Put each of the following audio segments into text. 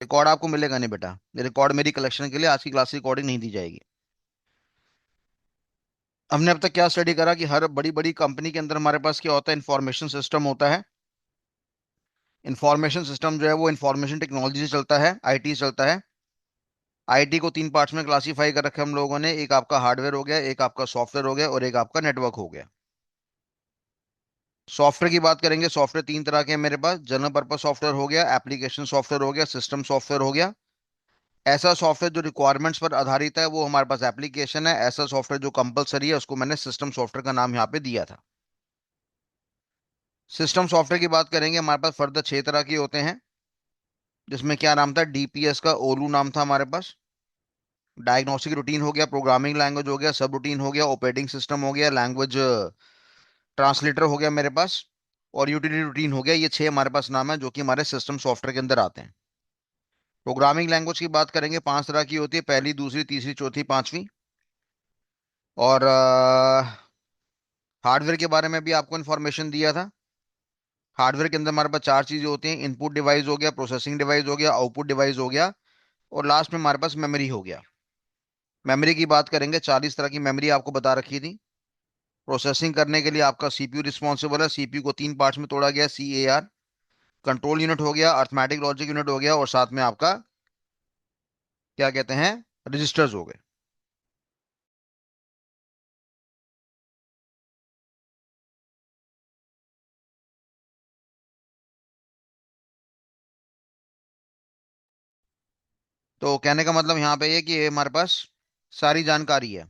Record आपको मिलेगा नहीं बेटा, ये रिकॉर्ड मेरी कलेक्शन के लिए आज की क्लास की रिकॉर्डिंग नहीं दी जाएगी। हमने अब तक क्या स्टडी करा कि हर बड़ी बड़ी कंपनी के अंदर हमारे पास क्या होता है, इंफॉर्मेशन सिस्टम होता है। इंफॉर्मेशन सिस्टम जो है वो इंफॉर्मेशन टेक्नोलॉजी से चलता है, आईटी से चलता है। आईटी को तीन पार्ट्स में क्लासीफाई कर रखा है हम लोगों ने, एक आपका हार्डवेयर हो गया, एक आपका सॉफ्टवेयर हो गया, और एक आपका नेटवर्क हो गया। सॉफ्टवेयर की बात करेंगे, सॉफ्टवेयर तीन तरह के हैं मेरे पास। जनरल पर्पस सॉफ्टवेयर हो गया, एप्लीकेशन सॉफ्टवेयर हो गया, सिस्टम सॉफ्टवेयर हो गया। ऐसा सॉफ्टवेयर जो रिक्वायरमेंट्स पर आधारित है वो हमारे पास एप्लीकेशन है। ऐसा सॉफ्टवेयर जो कंपलसरी है उसको मैंने सिस्टम सॉफ्टवेयर का नाम यहाँ पे दिया था। सिस्टम सॉफ्टवेयर की बात करेंगे, हमारे पास फर्दर छह तरह के होते हैं, जिसमें क्या नाम था, डीपीएस का ओलू नाम था हमारे पास। डायग्नोस्टिक रूटीन हो गया, प्रोग्रामिंग लैंग्वेज हो गया, सब रूटीन हो गया, ऑपरेटिंग सिस्टम हो गया, लैंग्वेज ट्रांसलेटर हो गया मेरे पास, और यूटिलिटी रूटीन हो गया। ये छह हमारे पास नाम है जो कि हमारे सिस्टम सॉफ्टवेयर के अंदर आते हैं। प्रोग्रामिंग लैंग्वेज की बात करेंगे, पांच तरह की होती है, पहली, दूसरी, तीसरी, चौथी, पांचवी। और हार्डवेयर के बारे में भी आपको इन्फॉर्मेशन दिया था। हार्डवेयर के अंदर हमारे पास चार चीजें होती हैं, इनपुट डिवाइस हो गया, प्रोसेसिंग डिवाइस हो गया, आउटपुट डिवाइस हो गया, और लास्ट में हमारे पास मेमोरी हो गया। मेमोरी की बात करेंगे, 40 तरह की मेमोरी आपको बता रखी थी। प्रोसेसिंग करने के लिए आपका सीपीयू रिस्पॉन्सिबल है, सीपीयू को तीन पार्ट्स में तोड़ा गया, CAR। कंट्रोल यूनिट हो गया, अर्थमेटिक लॉजिक यूनिट हो गया, और साथ में आपका क्या कहते हैं, रजिस्टर्स हो गए। तो कहने का मतलब यहाँ पे ये कि ये हमारे पास सारी जानकारी है।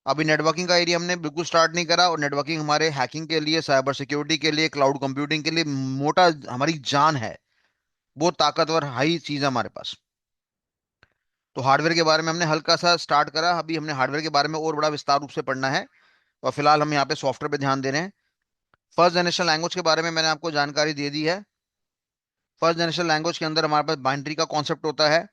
अभी नेटवर्किंग का एरिया हमने बिल्कुल स्टार्ट नहीं करा, और नेटवर्किंग हमारे हैकिंग के लिए, साइबर सिक्योरिटी के लिए, क्लाउड कंप्यूटिंग के लिए मोटा हमारी जान है। बहुत ताकतवर हाई चीज है हमारे पास। तो हार्डवेयर के बारे में हमने हल्का सा स्टार्ट करा, अभी हमने हार्डवेयर के बारे में और बड़ा विस्तार रूप से पढ़ना है। और फिलहाल हम यहाँ पे सॉफ्टवेयर पे ध्यान दे रहे हैं। फर्स्ट जनरेशन लैंग्वेज के बारे में मैंने आपको जानकारी दे दी है। फर्स्ट जनरेशन लैंग्वेज के अंदर हमारे पास बाइनरी का कॉन्सेप्ट होता है।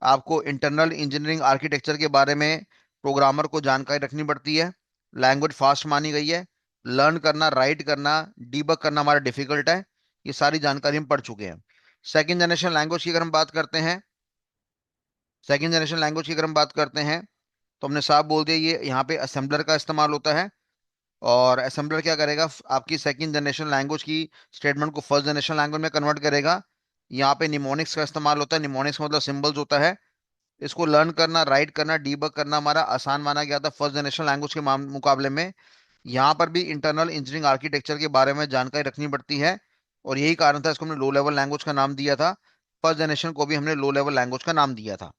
आपको इंटरनल इंजीनियरिंग आर्किटेक्चर के बारे में प्रोग्रामर को जानकारी रखनी पड़ती है। लैंग्वेज फास्ट मानी गई है। लर्न करना, राइट करना, डीबग करना हमारा डिफिकल्ट है। ये सारी जानकारी हम पढ़ चुके हैं। सेकेंड जनरेशन लैंग्वेज की अगर हम बात करते हैं, सेकेंड जनरेशन लैंग्वेज की अगर हम बात करते हैं, तो हमने साफ बोल दिया, ये यहाँ पे असेंबलर का इस्तेमाल होता है। और असेंबलर क्या करेगा, आपकी सेकंड जनरेशन लैंग्वेज की स्टेटमेंट को फर्स्ट जनरेशन लैंग्वेज में कन्वर्ट करेगा। यहाँ पे निमोनिक्स का इस्तेमाल होता है, निमोनिक्स मतलब सिंबल्स होता है। इसको लर्न करना, राइट करना, डीबग करना हमारा आसान माना गया था फर्स्ट जनरेशन लैंग्वेज के मुकाबले में। यहाँ पर भी इंटरनल इंजीनियरिंग आर्किटेक्चर के बारे में जानकारी रखनी पड़ती है, और यही कारण था इसको हमने लो लेवल लैंग्वेज का नाम दिया था। फर्स्ट जनरेशन को भी हमने लो लेवल लैंग्वेज का नाम दिया था।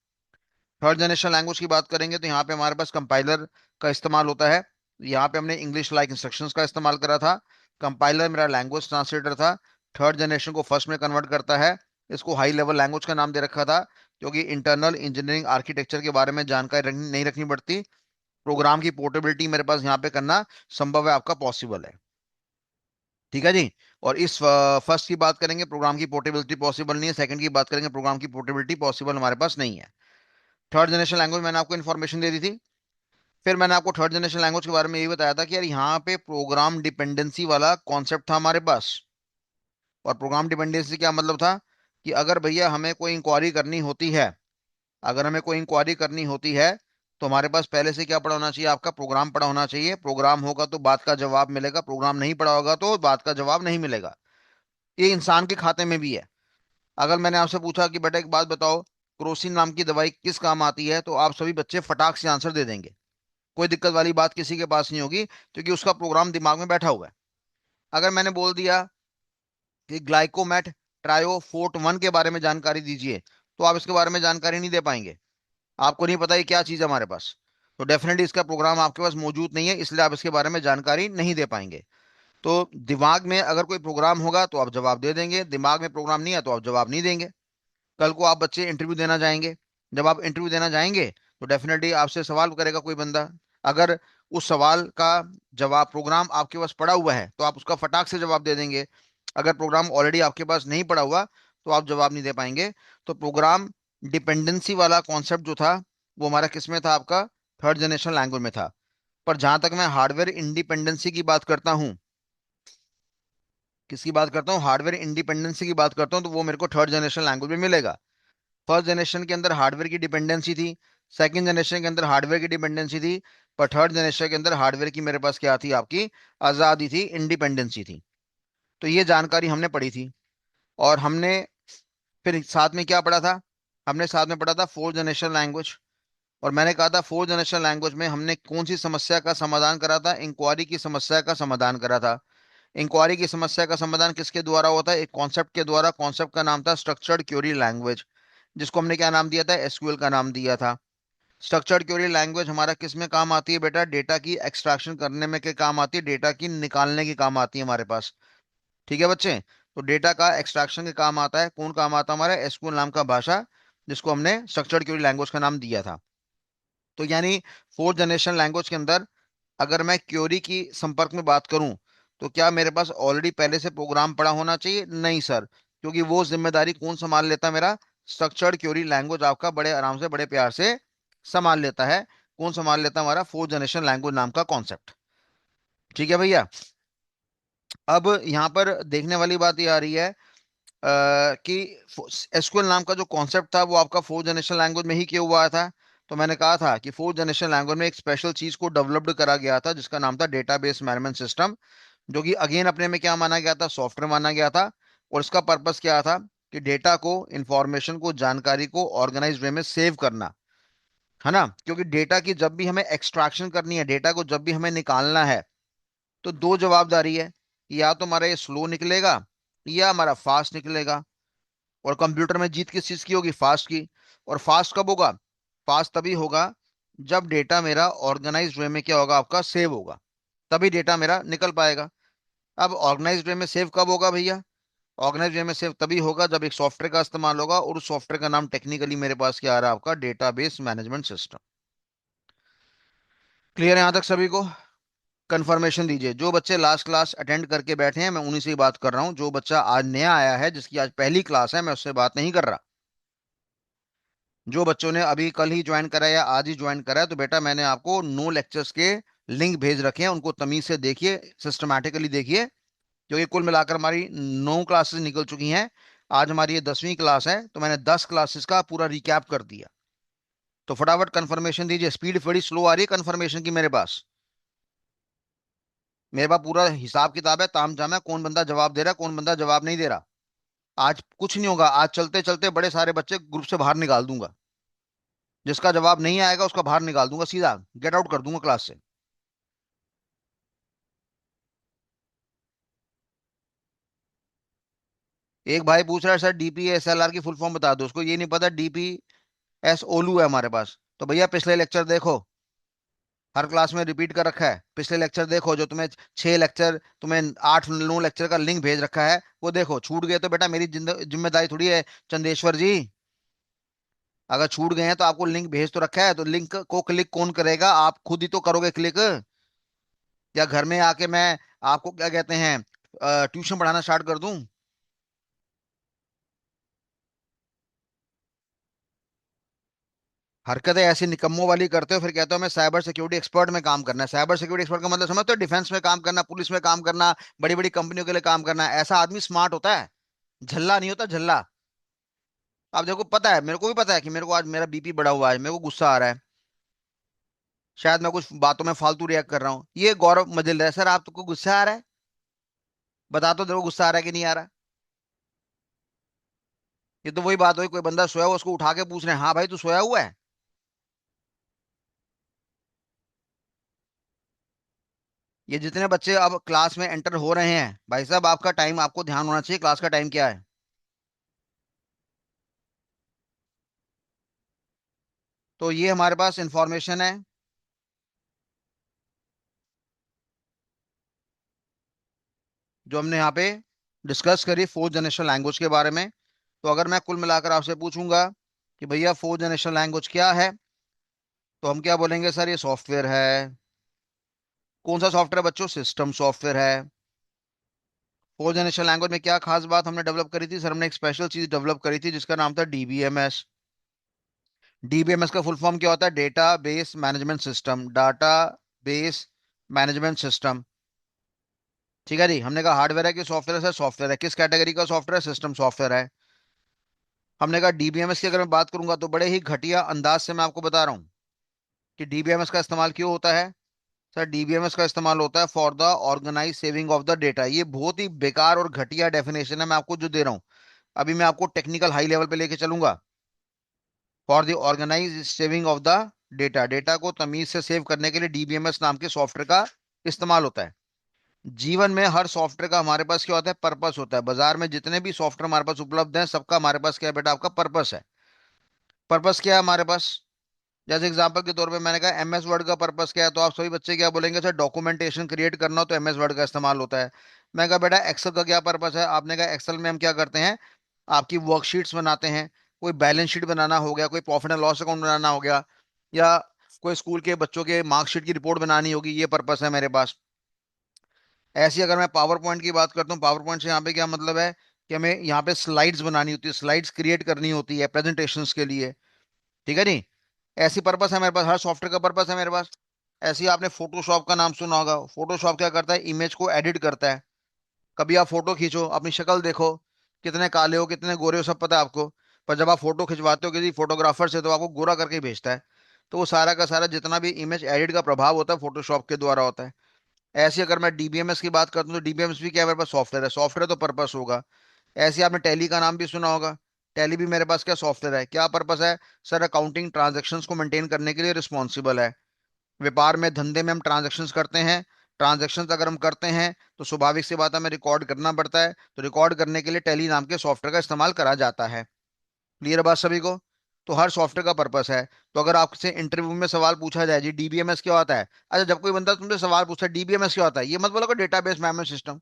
थर्ड जनरेशन लैंग्वेज की बात करेंगे तो यहाँ पे हमारे पास कंपाइलर का इस्तेमाल होता है। यहाँ पे हमने इंग्लिश लाइक इंस्ट्रक्शंस का इस्तेमाल करा था। कंपाइलर मेरा लैंग्वेज ट्रांसलेटर था। थर्ड जनरेशन को फर्स्ट में कन्वर्ट करता है। इसको हाई लेवल लैंग्वेज का नाम दे रखा था, क्योंकि इंटरनल इंजीनियरिंग आर्किटेक्चर के बारे में जानकारी नहीं रखनी पड़ती। प्रोग्राम की पोर्टेबिलिटी मेरे पास यहाँ पे करना संभव है, आपका पॉसिबल है। ठीक है जी। और इस फर्स्ट की बात करेंगे, प्रोग्राम की पोर्टेबिलिटी पॉसिबल नहीं है। सेकंड की बात करेंगे, प्रोग्राम की पोर्टेबिलिटी पॉसिबल हमारे पास नहीं है। थर्ड जनरेशन लैंग्वेज मैंने आपको इन्फॉर्मेशन दे दी थी। फिर मैंने आपको थर्ड जनरेशन लैंग्वेज के बारे में यही बताया था कि यार यहाँ पे प्रोग्राम डिपेंडेंसी वाला कॉन्सेप्ट था हमारे पास। और प्रोग्राम डिपेंडेंसी क्या मतलब था, कि अगर भैया हमें कोई इंक्वायरी करनी होती है, अगर हमें कोई इंक्वायरी करनी होती है, तो हमारे पास पहले से क्या पड़ा होना चाहिए, आपका प्रोग्राम पड़ा होना चाहिए। प्रोग्राम होगा तो बात का जवाब मिलेगा, प्रोग्राम नहीं पड़ा होगा तो बात का जवाब नहीं मिलेगा। ये इंसान के खाते में भी है। अगर मैंने आपसे पूछा कि बेटा एक बात बताओ, क्रोसिन नाम की दवाई किस काम आती है, तो आप सभी बच्चे फटाक से आंसर दे देंगे। कोई दिक्कत वाली बात किसी के पास नहीं होगी, क्योंकि उसका प्रोग्राम दिमाग में बैठा हुआ है। अगर मैंने बोल दिया कि ग्लाइकोमेट ट्रायोफोर्ट 1 के बारे में जानकारी दीजिए, तो आप इसके बारे में जानकारी नहीं दे पाएंगे। आपको नहीं पता ये क्या चीज़ है हमारे पास, तो डेफिनेटली इसका प्रोग्राम आपके पास मौजूद नहीं है, इसलिए आप इसके बारे में जानकारी नहीं दे पाएंगे। तो दिमाग में अगर कोई प्रोग्राम होगा तो आप जवाब दे देंगे, दिमाग में प्रोग्राम नहीं है तो आप जवाब नहीं देंगे। कल को आप बच्चे इंटरव्यू देना जाएंगे, जब आप इंटरव्यू देना जाएंगे तो डेफिनेटली आपसे सवाल करेगा कोई बंदा। अगर उस सवाल का जवाब, प्रोग्राम आपके पास पड़ा हुआ है, तो आप उसका फटाक से जवाब दे देंगे। अगर प्रोग्राम ऑलरेडी आपके पास नहीं पड़ा हुआ तो आप जवाब नहीं दे पाएंगे। तो प्रोग्राम डिपेंडेंसी वाला कॉन्सेप्ट जो था वो हमारा किस में था, आपका थर्ड जनरेशन लैंग्वेज में था। पर जहां तक मैं हार्डवेयर इंडिपेंडेंसी की बात करता हूँ, किसकी बात करता हूँ, हार्डवेयर इंडिपेंडेंसी की बात करता हूँ, तो वो मेरे को थर्ड जनरेशन लैंग्वेज में मिलेगा। फर्स्ट जनरेशन के अंदर हार्डवेयर की डिपेंडेंसी थी, सेकंड जनरेशन के अंदर हार्डवेयर की डिपेंडेंसी थी, पर थर्ड जनरेशन के अंदर हार्डवेयर की मेरे पास क्या थी, आपकी आज़ादी थी, इंडिपेंडेंसी थी। तो ये जानकारी हमने पढ़ी थी। और हमने फिर साथ में क्या पढ़ा था, हमने साथ में पढ़ा था फोर्थ जनरेशन लैंग्वेज। और मैंने कहा था फोर्थ जनरेशन लैंग्वेज में हमने कौन सी समस्या का समाधान करा था, इंक्वायरी की समस्या का समाधान करा था। इंक्वायरी की समस्या का समाधान किसके द्वारा होता है, एक कॉन्सेप्ट के द्वारा। कॉन्सेप्ट का नाम था स्ट्रक्चर्ड क्वेरी लैंग्वेज, जिसको हमने क्या नाम दिया था, एसक्यूएल का नाम दिया था। स्ट्रक्चर्ड क्वेरी लैंग्वेज हमारा किस में काम आती है बेटा, डेटा की एक्सट्रैक्शन करने में के काम आती है, डेटा की निकालने की काम आती है हमारे पास। ठीक है बच्चे। तो डेटा का एक्सट्रैक्शन के काम आता है, कौन काम आता है, हमारा एसक्यूएल नाम का भाषा, जिसको हमने स्ट्रक्चर्ड क्वेरी लैंग्वेज का नाम दिया था। तो यानी फोर्थ जनरेशन लैंग्वेज के अंदर अगर मैं क्योरी की संपर्क में बात करूं, तो क्या मेरे पास ऑलरेडी पहले से प्रोग्राम पड़ा होना चाहिए, नहीं सर, क्योंकि वो जिम्मेदारी कौन संभाल लेता है, मेरा स्ट्रक्चर्ड क्योरी लैंग्वेज आपका बड़े आराम से बड़े प्यार से संभाल लेता है। कौन संभाल लेता है, हमारा फोर्थ जनरेशन लैंग्वेज नाम का कॉन्सेप्ट। ठीक है भैया। अब यहाँ पर देखने वाली बात ये आ रही है कि एसक्यूएल नाम का जो कॉन्सेप्ट था वो आपका फोर्थ जनरेशन लैंग्वेज में ही क्यों हुआ था। तो मैंने कहा था कि फोर्थ जनरेशन लैंग्वेज में एक स्पेशल चीज को डेवलप्ड करा गया था, जिसका नाम था डेटाबेस मैनेजमेंट सिस्टम, जो कि अगेन अपने में क्या माना गया था, सॉफ्टवेयर माना गया था। और इसका पर्पस क्या था, कि डेटा को, इंफॉर्मेशन को, जानकारी को ऑर्गेनाइज वे में सेव करना, है ना। क्योंकि डेटा की जब भी हमें एक्सट्रैक्शन करनी है, डेटा को जब भी हमें निकालना है, तो दो जवाबदारी है, या तो हमारा ये स्लो निकलेगा या हमारा फास्ट निकलेगा। और कंप्यूटर में जीत किस चीज की होगी, फास्ट की। और फास्ट कब होगा, फास्ट तभी होगा जब डेटा मेरा ऑर्गेनाइज्ड वे में क्या होगा, आपका सेव होगा, तभी डेटा मेरा निकल पाएगा। अब ऑर्गेनाइज्ड वे में सेव कब होगा भैया, ऑर्गेनाइज्ड वे में सेव तभी होगा जब एक सॉफ्टवेयर का इस्तेमाल होगा, और उस सॉफ्टवेयर का नाम टेक्निकली मेरे पास क्या आ रहा है, आपका डेटाबेस मैनेजमेंट सिस्टम। क्लियर है यहां तक सभी को। कंफर्मेशन दीजिए, जो बच्चे लास्ट क्लास अटेंड करके बैठे हैं मैं उन्हीं से ही बात कर रहा हूँ। जो बच्चा आज नया आया है, जिसकी आज पहली क्लास है, मैं उससे बात नहीं कर रहा। जो बच्चों ने अभी कल ही ज्वाइन करा है या आज ही ज्वाइन करा है, तो बेटा मैंने आपको नो लेक्चर्स के लिंक भेज रखे हैं, उनको तमीज से देखिए, सिस्टमैटिकली देखिए। क्योंकि कुल मिलाकर हमारी 9 क्लासेस निकल चुकी हैं। आज हमारी ये 10वीं क्लास है, तो मैंने 10 क्लासेस का पूरा रिकैप कर दिया। तो फटाफट कंफर्मेशन दीजिए, स्पीड बड़ी स्लो आ रही है कंफर्मेशन की मेरे पास। मेरे पास पूरा हिसाब किताब है, ताम झाम है, कौन बंदा जवाब दे रहा है, कौन बंदा जवाब नहीं दे रहा। आज कुछ नहीं होगा, आज चलते चलते बड़े सारे बच्चे ग्रुप से बाहर निकाल दूंगा। जिसका जवाब नहीं आएगा उसका बाहर निकाल दूंगा, सीधा गेट आउट कर दूंगा क्लास से। एक भाई पूछ रहा है सर डीपीएसएलआर की फुल फॉर्म बता दो, उसको ये नहीं पता, डीपीएस ओलू है हमारे पास। तो भैया पिछले लेक्चर देखो, हर क्लास में रिपीट कर रखा है, पिछले लेक्चर देखो, जो तुम्हें 6 लेक्चर, तुम्हें 8 9 लेक्चर का लिंक भेज रखा है, वो देखो। छूट गए तो बेटा मेरी जिम्मेदारी थोड़ी है, चंदेश्वर जी। अगर छूट गए हैं तो आपको लिंक भेज तो रखा है, तो लिंक को क्लिक कौन करेगा, आप खुद ही तो करोगे क्लिक। या घर में आके मैं आपको क्या कहते हैं, ट्यूशन पढ़ाना स्टार्ट कर दूं। हरकतें ऐसी निकम्मों वाली करते हो, फिर कहते हो मैं साइबर सिक्योरिटी एक्सपर्ट में काम करना है। साइबर सिक्योरिटी एक्सपर्ट का मतलब समझते हो, डिफेंस में काम करना, पुलिस में काम करना, बड़ी बड़ी कंपनियों के लिए काम करना। ऐसा आदमी स्मार्ट होता है, झल्ला नहीं होता, झल्ला। अब देखो, पता है, मेरे को भी पता है कि मेरे को आज मेरा बीपी बढ़ा हुआ है, मेरे को गुस्सा आ रहा है, शायद मैं कुछ बातों में फालतू रिएक्ट कर रहा हूँ। ये गौरव मजिल है, सर आपको गुस्सा आ रहा है, बता तो देखो गुस्सा आ रहा है कि नहीं आ रहा। ये तो वही बात हुई, कोई बंदा सोया हुआ उसको उठा के पूछ रहे हैं, हाँ भाई तू सोया हुआ है। ये जितने बच्चे अब क्लास में एंटर हो रहे हैं, भाई साहब आपका टाइम, आपको ध्यान होना चाहिए, क्लास का टाइम क्या है। तो ये हमारे पास इंफॉर्मेशन है जो हमने यहाँ पे डिस्कस करी फोर्थ जनरेशन लैंग्वेज के बारे में। तो अगर मैं कुल मिलाकर आपसे पूछूंगा कि भैया फोर्थ जनरेशन लैंग्वेज क्या है, तो हम क्या बोलेंगे, सर ये सॉफ्टवेयर है। कौन सा सॉफ्टवेयर बच्चों, सिस्टम सॉफ्टवेयर है। फोर्थ जनरेशन लैंग्वेज में क्या खास बात हमने डेवलप करी थी, सर हमने एक स्पेशल चीज डेवलप करी थी जिसका नाम था डीबीएमएस। डीबीएमएस का फुल फॉर्म क्या होता है, data base management system, data base management system. ठीक है जी, हमने कहा हार्डवेयर है कि सॉफ्टवेयर है, सर सॉफ्टवेयर है। किस कैटेगरी का सॉफ्टवेयर है, सिस्टम सॉफ्टवेयर है। हमने कहा डीबीएमएस की अगर मैं बात करूंगा तो बड़े ही घटिया अंदाज से मैं आपको बता रहा हूँ कि डीबीएमएस का इस्तेमाल क्यों होता है। सर डीबीएमएस का इस्तेमाल होता है for the organize saving of the data. ये बहुत ही बेकार और घटिया डेफिनेशन है मैं आपको जो दे रहा हूँ। अभी मैं आपको टेक्निकल हाई लेवल पे लेके चलूंगा। For the organize saving of the data, data को तमीज से सेव करने के लिए डीबीएमएस नाम के सॉफ्टवेयर का इस्तेमाल होता है। जीवन में हर सॉफ्टवेयर का हमारे पास क्या होता है, पर्पस होता है। बाजार में जितने भी सॉफ्टवेयर हमारे पास उपलब्ध हैं सबका हमारे पास क्या है बेटा, आपका पर्पस है। पर्पस क्या है हमारे पास? जैसे एग्जांपल के तौर पे मैंने कहा एमएस वर्ड का पर्पस क्या है, तो आप सभी बच्चे क्या बोलेंगे, सर डॉक्यूमेंटेशन क्रिएट करना हो तो एमएस वर्ड का इस्तेमाल होता है। मैं कहा बेटा एक्सेल का क्या पर्पस है, आपने कहा एक्सेल में हम क्या करते हैं, आपकी वर्कशीट्स बनाते हैं। कोई बैलेंस शीट बनाना हो गया, कोई प्रॉफिट एंड लॉस अकाउंट बनाना हो गया, या कोई स्कूल के बच्चों के मार्कशीट की रिपोर्ट बनानी होगी, ये पर्पस है मेरे पास। ऐसी अगर मैं पावर पॉइंट की बात करता हूँ, पावर पॉइंट से यहाँ पे क्या मतलब है कि हमें यहाँ पे स्लाइड्स बनानी होती है, स्लाइड्स क्रिएट करनी होती है प्रेजेंटेशंस के लिए। ठीक है नहीं? ऐसी पर्पस है मेरे पास, हर सॉफ्टवेयर का पर्पस है मेरे पास। ऐसे ही आपने फोटोशॉप का नाम सुना होगा। फोटोशॉप क्या करता है, इमेज को एडिट करता है। कभी आप फोटो खींचो, अपनी शक्ल देखो, कितने काले हो कितने गोरे हो सब पता है आपको। पर जब आप फोटो खिंचवाते हो किसी फोटोग्राफर से तो आपको गोरा करके ही भेजता है। तो वो सारा का सारा जितना भी इमेज एडिट का प्रभाव होता है फोटोशॉप के द्वारा होता है। ऐसे अगर मैं डीबीएमएस की बात करता हूँ तो डीबीएमएस भी क्या है, मेरे पास सॉफ्टवेयर है, सॉफ्टवेयर तो पर्पस होगा। ऐसे ही आपने टैली का नाम भी सुना होगा। टैली भी मेरे पास क्या सॉफ्टवेयर है, क्या पर्पस है? सर अकाउंटिंग ट्रांजैक्शंस को मेंटेन करने के लिए रिस्पॉन्सिबल है। व्यापार में धंधे में हम ट्रांजैक्शंस करते हैं। ट्रांजैक्शंस अगर हम करते हैं तो स्वाभाविक सी बात है हमें रिकॉर्ड करना पड़ता है, तो रिकॉर्ड करने के लिए टैली नाम के सॉफ्टवेयर का इस्तेमाल करा जाता है। क्लियर है बात सभी को? तो हर सॉफ्टवेयर का पर्पस है। तो अगर आपसे इंटरव्यू में सवाल पूछा जाए जी डीबीएमएस क्या होता है, अच्छा जब कोई बंदा तुमसे सवाल पूछता है डीबीएमएस क्या होता है, ये मत बोलो डेटाबेस मैनेजमेंट सिस्टम।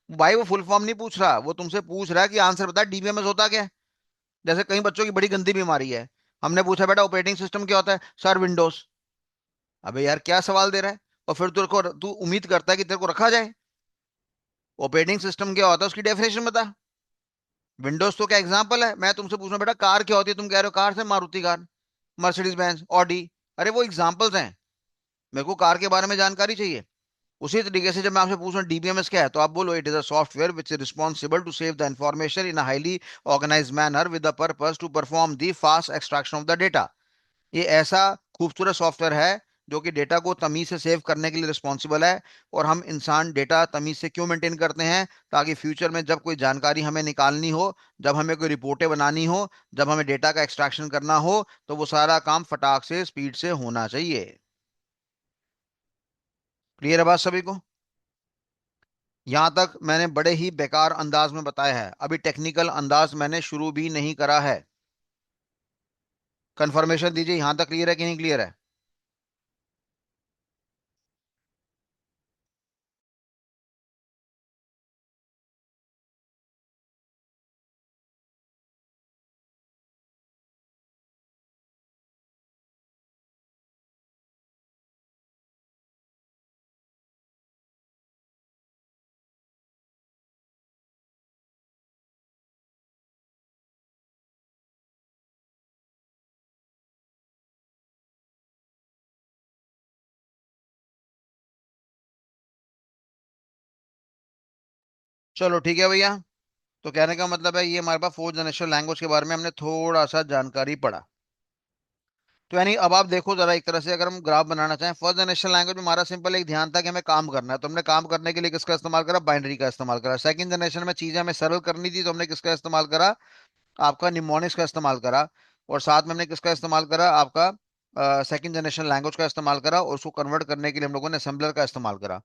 भाई वो फुल फॉर्म नहीं पूछ रहा, वो तुमसे पूछ रहा है कि आंसर बता डीबीएमएस होता क्या है। जैसे कई बच्चों की बड़ी गंदी बीमारी है, हमने पूछा बेटा ऑपरेटिंग सिस्टम क्या होता है, सर विंडोज। अबे यार क्या सवाल दे रहा है? और फिर तेरे को तू उम्मीद करता है कि तेरे को रखा जाए। ऑपरेटिंग सिस्टम क्या होता है उसकी डेफिनेशन बता। विंडोज तो क्या एग्जांपल है। मैं तुमसे पूछ रहा हूँ बेटा कार क्या होती है, तुम कह रहे हो कार से Maruti car, Mercedes Benz, Audi. अरे वो एग्जांपल्स हैं, मेरे को कार के बारे में जानकारी चाहिए। उसी तरीके से जब मैं आपसे पूछ रहा हूँ डीबीएमएस क्या है, तो आप बोलो it is a software which is responsible to save the information in a highly organize manner with the purpose to perform the fast extraction of the data. ये ऐसा खूबसूरत सॉफ्टवेयर है जो कि डेटा को तमीज से सेव करने के लिए रिस्पॉन्सिबल है। और हम इंसान डेटा तमीज से क्यों मेंटेन करते हैं, ताकि फ्यूचर में जब कोई जानकारी हमें निकालनी हो, जब हमें कोई रिपोर्टें बनानी हो, जब हमें डेटा का एक्सट्रैक्शन करना हो, तो वो सारा काम फटाक से स्पीड से होना चाहिए। क्लियर है बात सभी को? यहां तक मैंने बड़े ही बेकार अंदाज में बताया है, अभी टेक्निकल अंदाज मैंने शुरू भी नहीं करा है। कंफर्मेशन दीजिए यहां तक क्लियर है कि नहीं क्लियर है? चलो ठीक है भैया। तो कहने का मतलब है ये हमारे पास फोर्थ जनरेशन लैंग्वेज के बारे में हमने थोड़ा सा जानकारी पढ़ा। तो यानी अब आप देखो जरा, एक तरह से अगर हम ग्राफ बनाना चाहें, फर्स्ट जनरेशन लैंग्वेज में हमारा सिंपल एक ध्यान था कि हमें काम करना है, तो हमने काम करने के लिए किसका इस्तेमाल करा, बाइनरी का इस्तेमाल करा। सेकंड जनरेशन में चीजें हमें सरल करनी थी तो हमने किसका इस्तेमाल करा, आपका निमोनिक्स का इस्तेमाल करा। और साथ में हमने किसका इस्तेमाल करा, आपका सेकंड जनरेशन लैंग्वेज का इस्तेमाल करा, और उसको कन्वर्ट करने के लिए हम लोगों ने असेंबलर का इस्तेमाल करा।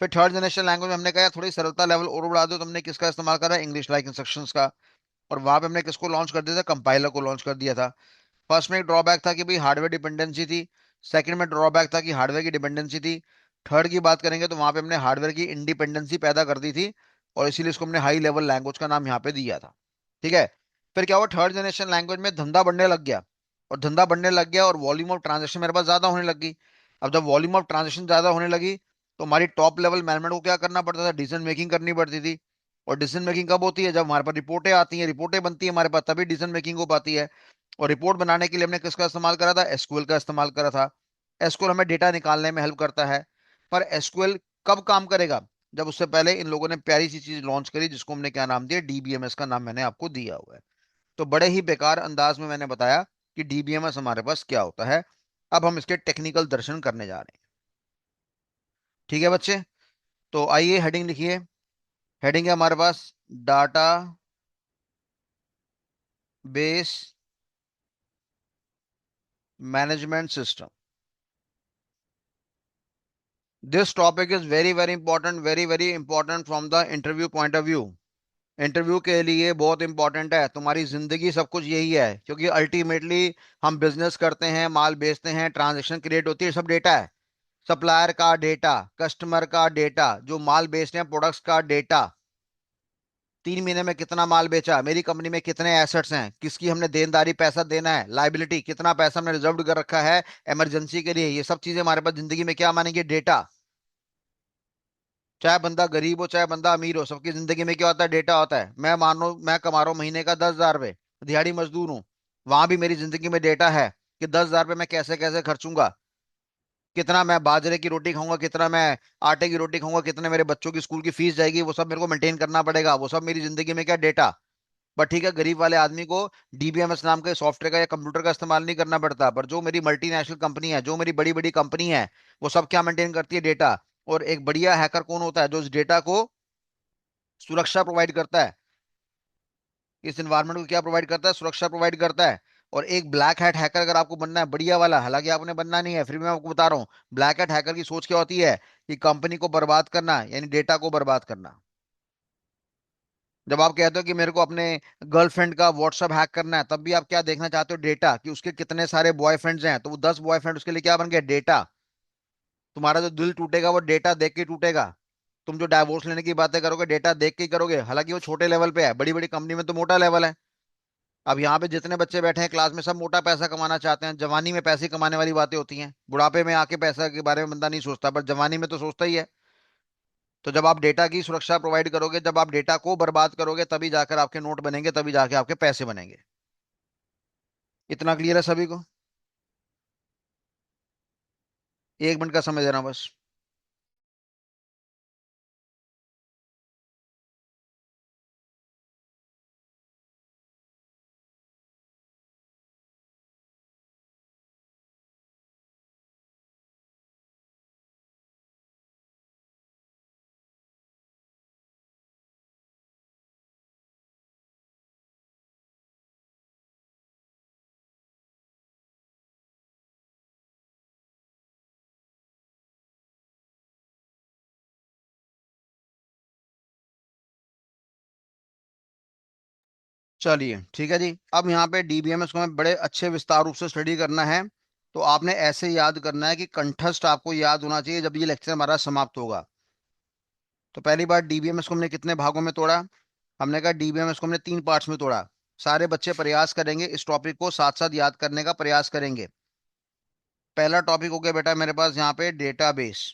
फिर थर्ड जनरेशन लैंग्वेज में हमने कहा यार थोड़ी सरलता लेवल और बढ़ा दो, तो हमने किसका इस्तेमाल करा, इंग्लिश लाइक इंस्ट्रक्शंस का। और वहां पे हमने किसको लॉन्च कर दिया था, कंपाइलर को लॉन्च कर दिया था। फर्स्ट में एक ड्रॉबैक था कि भाई हार्डवेयर डिपेंडेंसी थी। सेकंड में ड्रॉबैक था कि हार्डवेयर की डिपेंडेंसी थी। थर्ड की बात करेंगे तो वहां पे हमने हार्डवेयर की इंडिपेंडेंसी पैदा कर दी थी, और इसीलिए इसको हमने हाई लेवल लैंग्वेज का नाम यहाँ पे दिया था। ठीक है? फिर क्या हुआ, थर्ड जनरेशन लैंग्वेज में धंधा बढ़ने लग गया। और धंधा बढ़ने लग गया और वॉल्यूम ऑफ ट्रांजेक्शन मेरे पास ज्यादा होने लगी। अब जब वॉल्यूम ऑफ ट्रांजेक्शन ज्यादा होने लगी तो हमारी टॉप लेवल मैनेजमेंट को क्या करना पड़ता था, डिसीजन मेकिंग करनी पड़ती थी। और डिसीजन मेकिंग कब होती है, जब हमारे पास रिपोर्टें आती हैं, रिपोर्टें बनती है हमारे पास, तभी डिसीजन मेकिंग हो पाती है। और रिपोर्ट बनाने के लिए हमने किसका इस्तेमाल करा था, एसक्यूएल का इस्तेमाल करा था। एसक्यूएल हमें डेटा निकालने में हेल्प करता है। पर एसक्यूएल कब काम करेगा, जब उससे पहले इन लोगों ने प्यारी सी चीज लॉन्च करी जिसको हमने क्या नाम दिया, डीबीएमएस का नाम मैंने आपको दिया हुआ है। तो बड़े ही बेकार अंदाज में मैंने बताया कि डीबीएमएस हमारे पास क्या होता है। अब हम इसके टेक्निकल दर्शन करने जा रहे हैं। ठीक है बच्चे, तो आइए हेडिंग लिखिए। हेडिंग है हमारे पास, database management system. This topic is very very important, very very important from the interview point of view. Interview के लिए बहुत इंपॉर्टेंट है, तुम्हारी जिंदगी सब कुछ यही है, क्योंकि अल्टीमेटली हम बिजनेस करते हैं, माल बेचते हैं, ट्रांजैक्शन क्रिएट होती है, सब डेटा है। सप्लायर का डेटा, कस्टमर का डेटा, जो माल बेचते हैं प्रोडक्ट्स का डेटा, 3 महीने में कितना माल बेचा, मेरी कंपनी में कितने एसेट्स हैं, किसकी हमने देनदारी पैसा देना है, लाइबिलिटी कितना पैसा हमने रिजर्व कर रखा है इमरजेंसी के लिए, ये सब चीजें हमारे पास जिंदगी में क्या मानेंगे, डेटा। चाहे बंदा गरीब हो चाहे बंदा अमीर हो, सबकी जिंदगी में क्या होता है, डेटा होता है। मैं मान लो मैं कमा रहा हूँ महीने का 10,000 रुपये, दिहाड़ी मजदूर हूँ, वहां भी मेरी जिंदगी में डेटा है कि 10,000 रुपये मैं कैसे कैसे खर्चूंगा, कितना मैं बाजरे की रोटी खाऊंगा, कितना मैं आटे की रोटी खाऊंगा, कितने मेरे बच्चों की स्कूल की फीस जाएगी, वो सब मेरे को मेंटेन करना पड़ेगा, वो सब मेरी जिंदगी में क्या, डेटा। बट ठीक है, गरीब वाले आदमी को डीबीएमएस नाम के सॉफ्टवेयर का या कंप्यूटर का इस्तेमाल नहीं करना पड़ता, पर जो मेरी मल्टीनेशनल कंपनी है, जो मेरी बड़ी बड़ी कंपनी है, वो सब क्या मेंटेन करती है, डेटा। और एक बढ़िया हैकर कौन होता है, जो इस डेटा को सुरक्षा प्रोवाइड करता है, इस एनवायरनमेंट को क्या प्रोवाइड करता है, सुरक्षा प्रोवाइड करता है। और एक ब्लैक हैट हैकर अगर आपको बनना है, बढ़िया वाला, हालांकि आपने बनना नहीं है, फिर भी मैं आपको बता रहा हूँ, ब्लैक हैट हैकर की सोच क्या होती है कि कंपनी को बर्बाद करना, यानी डेटा को बर्बाद करना। जब आप कहते हो कि मेरे को अपने गर्लफ्रेंड का व्हाट्सएप हैक करना है, तब भी आप क्या देखना चाहते हो, डेटा, कि उसके कितने सारे बॉयफ्रेंड्स हैं, तो वो 10 बॉयफ्रेंड उसके लिए क्या बन गया, डेटा। तुम्हारा जो दिल टूटेगा वो डेटा देख के ही टूटेगा। तुम जो डाइवोर्स लेने की बातें करोगे, डेटा देख के ही करोगे, हालांकि वो छोटे लेवल पे है, बड़ी बड़ी कंपनी में तो मोटा लेवल है। अब यहाँ पे जितने बच्चे बैठे हैं क्लास में, सब मोटा पैसा कमाना चाहते हैं, जवानी में पैसे कमाने वाली बातें होती हैं, बुढ़ापे में आके पैसा के बारे में बंदा नहीं सोचता, पर जवानी में तो सोचता ही है। तो जब आप डेटा की सुरक्षा प्रोवाइड करोगे, जब आप डेटा को बर्बाद करोगे, तभी जाकर आपके नोट बनेंगे, तभी जाके आपके पैसे बनेंगे। इतना क्लियर है सभी को? 1 मिनट का समय दे रहा हूं बस। चलिए ठीक है जी, अब यहाँ पे डीबीएमएस को हमें बड़े अच्छे विस्तार रूप से स्टडी करना है। तो आपने ऐसे याद करना है कि कंठस्थ आपको याद होना चाहिए जब ये लेक्चर हमारा समाप्त होगा। तो पहली बार, डीबीएमएस को हमने कितने भागों में तोड़ा, हमने कहा डीबीएमएस को हमने 3 पार्ट्स में तोड़ा। सारे बच्चे प्रयास करेंगे इस टॉपिक को साथ साथ याद करने का प्रयास करेंगे। पहला टॉपिक हो गया बेटा मेरे पास यहाँ पे डेटाबेस,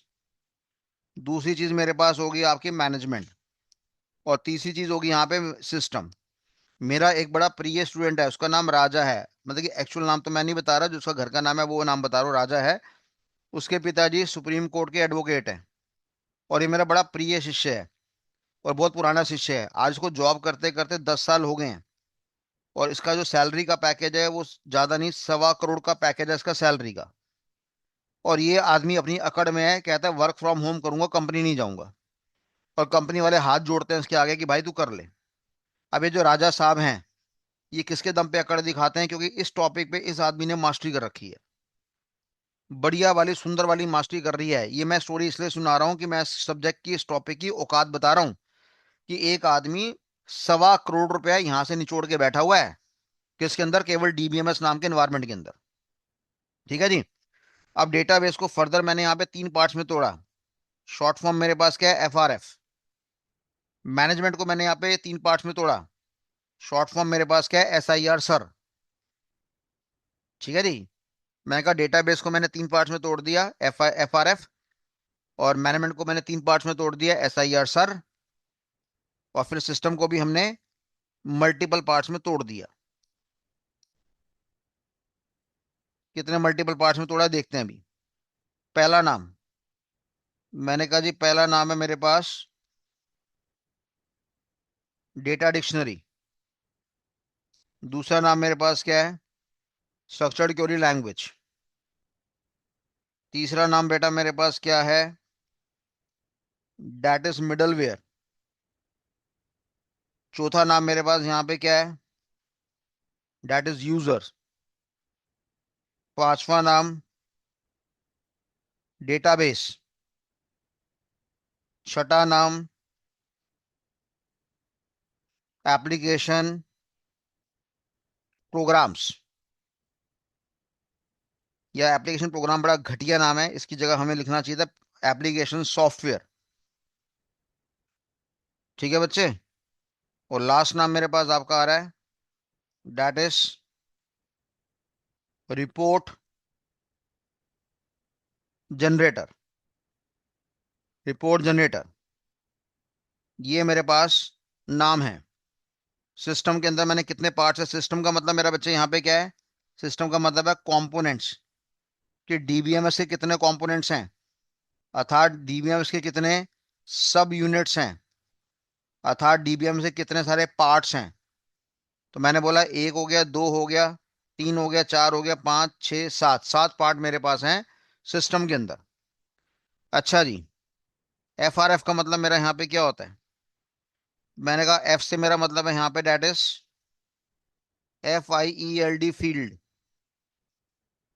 दूसरी चीज मेरे पास होगी आपकी मैनेजमेंट, और तीसरी चीज होगी यहाँ पे सिस्टम। मेरा एक बड़ा प्रिय स्टूडेंट है, उसका नाम राजा है, मतलब कि एक्चुअल नाम तो मैं नहीं बता रहा, जो उसका घर का नाम है वो नाम बता रहा हूँ, राजा है। उसके पिताजी सुप्रीम कोर्ट के एडवोकेट हैं, और ये मेरा बड़ा प्रिय शिष्य है, और बहुत पुराना शिष्य है, आज इसको जॉब करते करते 10 साल हो गए हैं। और इसका जो सैलरी का पैकेज है वो ज्यादा नहीं, 1.25 करोड़ का पैकेज है इसका सैलरी का। और ये आदमी अपनी अकड़ में है, कहता है वर्क फ्रॉम होम करूंगा, कंपनी नहीं जाऊंगा। और कंपनी वाले हाथ जोड़ते हैं इसके आगे कि भाई तू कर ले। अब ये जो राजा साहब हैं, ये किसके दम पे अकड़ दिखाते हैं, क्योंकि इस टॉपिक पे इस आदमी ने मास्टरी कर रखी है, बढ़िया वाली सुंदर वाली मास्टरी कर रही है। ये मैं स्टोरी इसलिए सुना रहा हूँ कि मैं सब्जेक्ट की, इस टॉपिक की औकात बता रहा हूँ, कि एक आदमी 1.25 करोड़ रुपया यहां से निचोड़ के बैठा हुआ है, किसके अंदर, केवल डीबीएमएस नाम के एनवायरमेंट के अंदर। ठीक है जी। अब डेटाबेस को फर्दर मैंने यहाँ पे 3 पार्ट्स में तोड़ा। शॉर्ट फॉर्म मेरे पास क्या है, एफआरएफ। मैनेजमेंट को मैंने यहाँ पे 3 पार्ट्स में तोड़ा। शॉर्ट फॉर्म मेरे पास क्या है, एसआईआर सर। ठीक है जी। मैंने कहा डेटाबेस को मैंने 3 पार्ट्स में तोड़ दिया, एफआरएफ। और मैनेजमेंट को मैंने 3 पार्ट्स में तोड़ दिया, एसआईआर सर। और फिर सिस्टम को भी हमने मल्टीपल पार्ट्स में तोड़ दिया। कितने मल्टीपल पार्ट्स में तोड़ा है, देखते हैं अभी। पहला नाम, मैंने कहा जी पहला नाम है मेरे पास डेटा डिक्शनरी। दूसरा नाम मेरे पास क्या है? Structured query language. तीसरा नाम बेटा मेरे पास क्या है? That is middleware. चौथा नाम मेरे पास यहाँ पे क्या है? That is user. पांचवा नाम डेटाबेस। छठा नाम एप्लीकेशन प्रोग्राम्स। या एप्लीकेशन प्रोग्राम बड़ा घटिया नाम है, इसकी जगह हमें लिखना चाहिए था एप्लीकेशन सॉफ्टवेयर। ठीक है बच्चे। और लास्ट नाम मेरे पास आपका आ रहा है, that is report generator. Report generator, ये मेरे पास नाम है। सिस्टम के अंदर मैंने कितने पार्ट्स है? सिस्टम का मतलब मेरा बच्चे यहाँ पे क्या है? सिस्टम का मतलब है कंपोनेंट्स। कि डीबीएमएस के कितने कंपोनेंट्स हैं, अर्थात डीबीएमएस के कितने सब यूनिट्स हैं, अर्थात डीबीएम से कितने सारे पार्ट्स हैं। तो मैंने बोला एक हो गया, दो हो गया, तीन हो गया, चार हो गया, पाँच छः सात, सात पार्ट मेरे पास हैं सिस्टम के अंदर। अच्छा जी। एफ आर एफ का मतलब मेरा यहाँ पे क्या होता है? मैंने कहा एफ से मेरा मतलब है यहाँ पे that is FIELD field.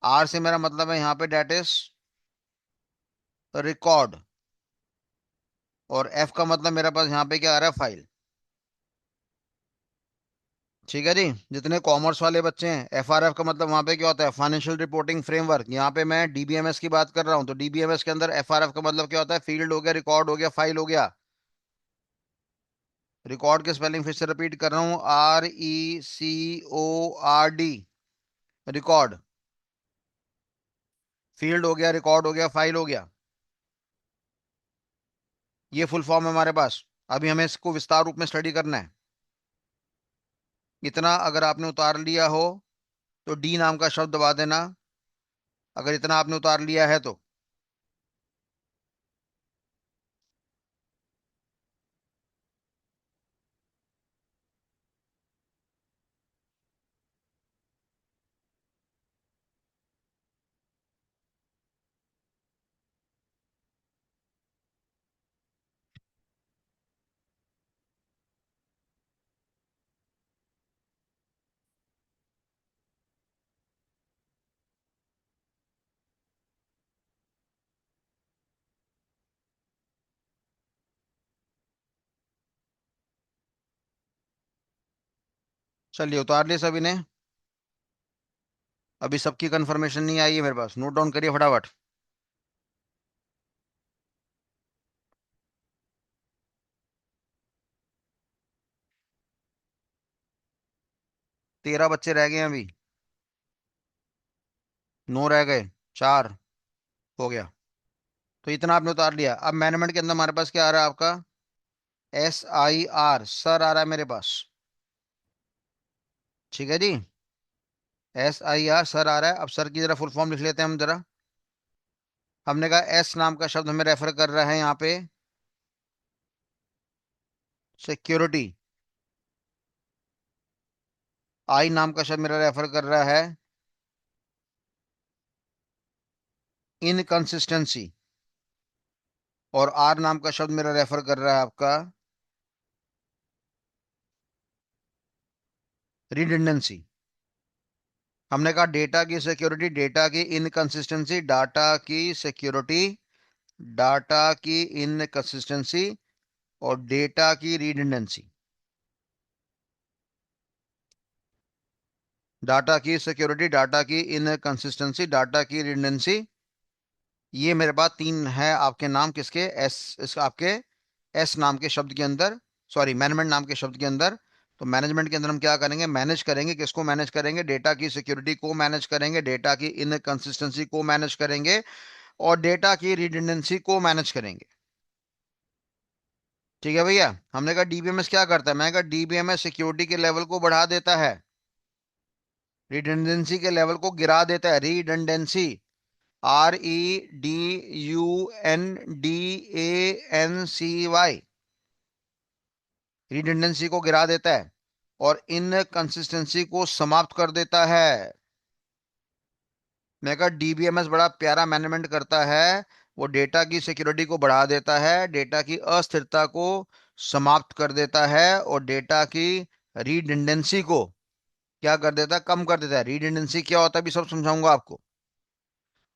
R से मेरा मतलब है यहाँ पे डेट इज रिकॉर्ड। और एफ का मतलब मेरे पास यहाँ पे क्या आ रहा है? फाइल। ठीक है जी। जितने कॉमर्स वाले बच्चे हैं, FRF का मतलब वहां पे क्या होता है? Financial reporting framework. यहाँ पे मैं डीबीएमएस की बात कर रहा हूँ, तो डीबीएमएस के अंदर FRF का मतलब क्या होता है? फील्ड हो गया, रिकॉर्ड हो गया, फाइल हो गया। रिकॉर्ड के स्पेलिंग फिर से रिपीट कर रहा हूँ, RECORD। रिकॉर्ड। फील्ड हो गया, रिकॉर्ड हो गया, फाइल हो गया। ये फुल फॉर्म है हमारे पास। अभी हमें इसको विस्तार रूप में स्टडी करना है। इतना अगर आपने उतार लिया हो तो डी नाम का शब्द दबा देना, अगर इतना आपने उतार लिया है तो। चलिए उतार लिए सभी ने? अभी सबकी कंफर्मेशन नहीं आई है मेरे पास, नोट डाउन करिए फटाफट। 13 बच्चे रह गए हैं अभी। 9 रह गए, 4 हो गया। तो इतना आपने उतार लिया। अब मैनेजमेंट के अंदर हमारे पास क्या आ रहा है आपका? SIR, सर आ रहा है मेरे पास। ठीक है जी। SIR सर आ रहा है। अब सर की जरा फुल फॉर्म लिख लेते हैं हम जरा। हमने कहा एस नाम का शब्द हमें रेफर कर रहा है यहाँ पे सिक्योरिटी। आई नाम का शब्द मेरा रेफर कर रहा है इनकंसिस्टेंसी। और आर नाम का शब्द मेरा रेफर कर रहा है आपका रिडंडेंसी। हमने कहा डेटा की सिक्योरिटी, डेटा की इनकंसिस्टेंसी, डाटा की सिक्योरिटी, डाटा की इनकंसिस्टेंसी और डेटा की रिडंडेंसी। डाटा की सिक्योरिटी, डाटा की इनकंसिस्टेंसी, डाटा की रिडंडेंसी। ये मेरे पास तीन है आपके नाम किसके? इस आपके एस नाम के शब्द के अंदर, सॉरी मैनेजमेंट नाम के शब्द के अंदर। तो मैनेजमेंट के अंदर हम क्या करेंगे? मैनेज करेंगे। किसको मैनेज करेंगे? डेटा की सिक्योरिटी को मैनेज करेंगे, डेटा की इनकंसिस्टेंसी को मैनेज करेंगे और डेटा की रिडंडेंसी को मैनेज करेंगे। ठीक है भैया। हमने कहा डीबीएमएस क्या करता है? मैंने कहा डीबीएमएस सिक्योरिटी के लेवल को बढ़ा देता है, रिडंडेंसी के लेवल को गिरा देता है। रिडंडेंसी, REDUNDANCY, रिडंडेंसी को गिरा देता है। और इनकंसिस्टेंसी को समाप्त कर देता है। मैं कहा डीबीएमएस बड़ा प्यारा मैनेजमेंट करता है। वो डेटा की सिक्योरिटी को बढ़ा देता है, डेटा की अस्थिरता को समाप्त कर देता है, और डेटा की रिडंडेंसी को क्या कर देता है, कम कर देता है। रिडंडेंसी क्या होता है, अभी सब समझाऊंगा आपको।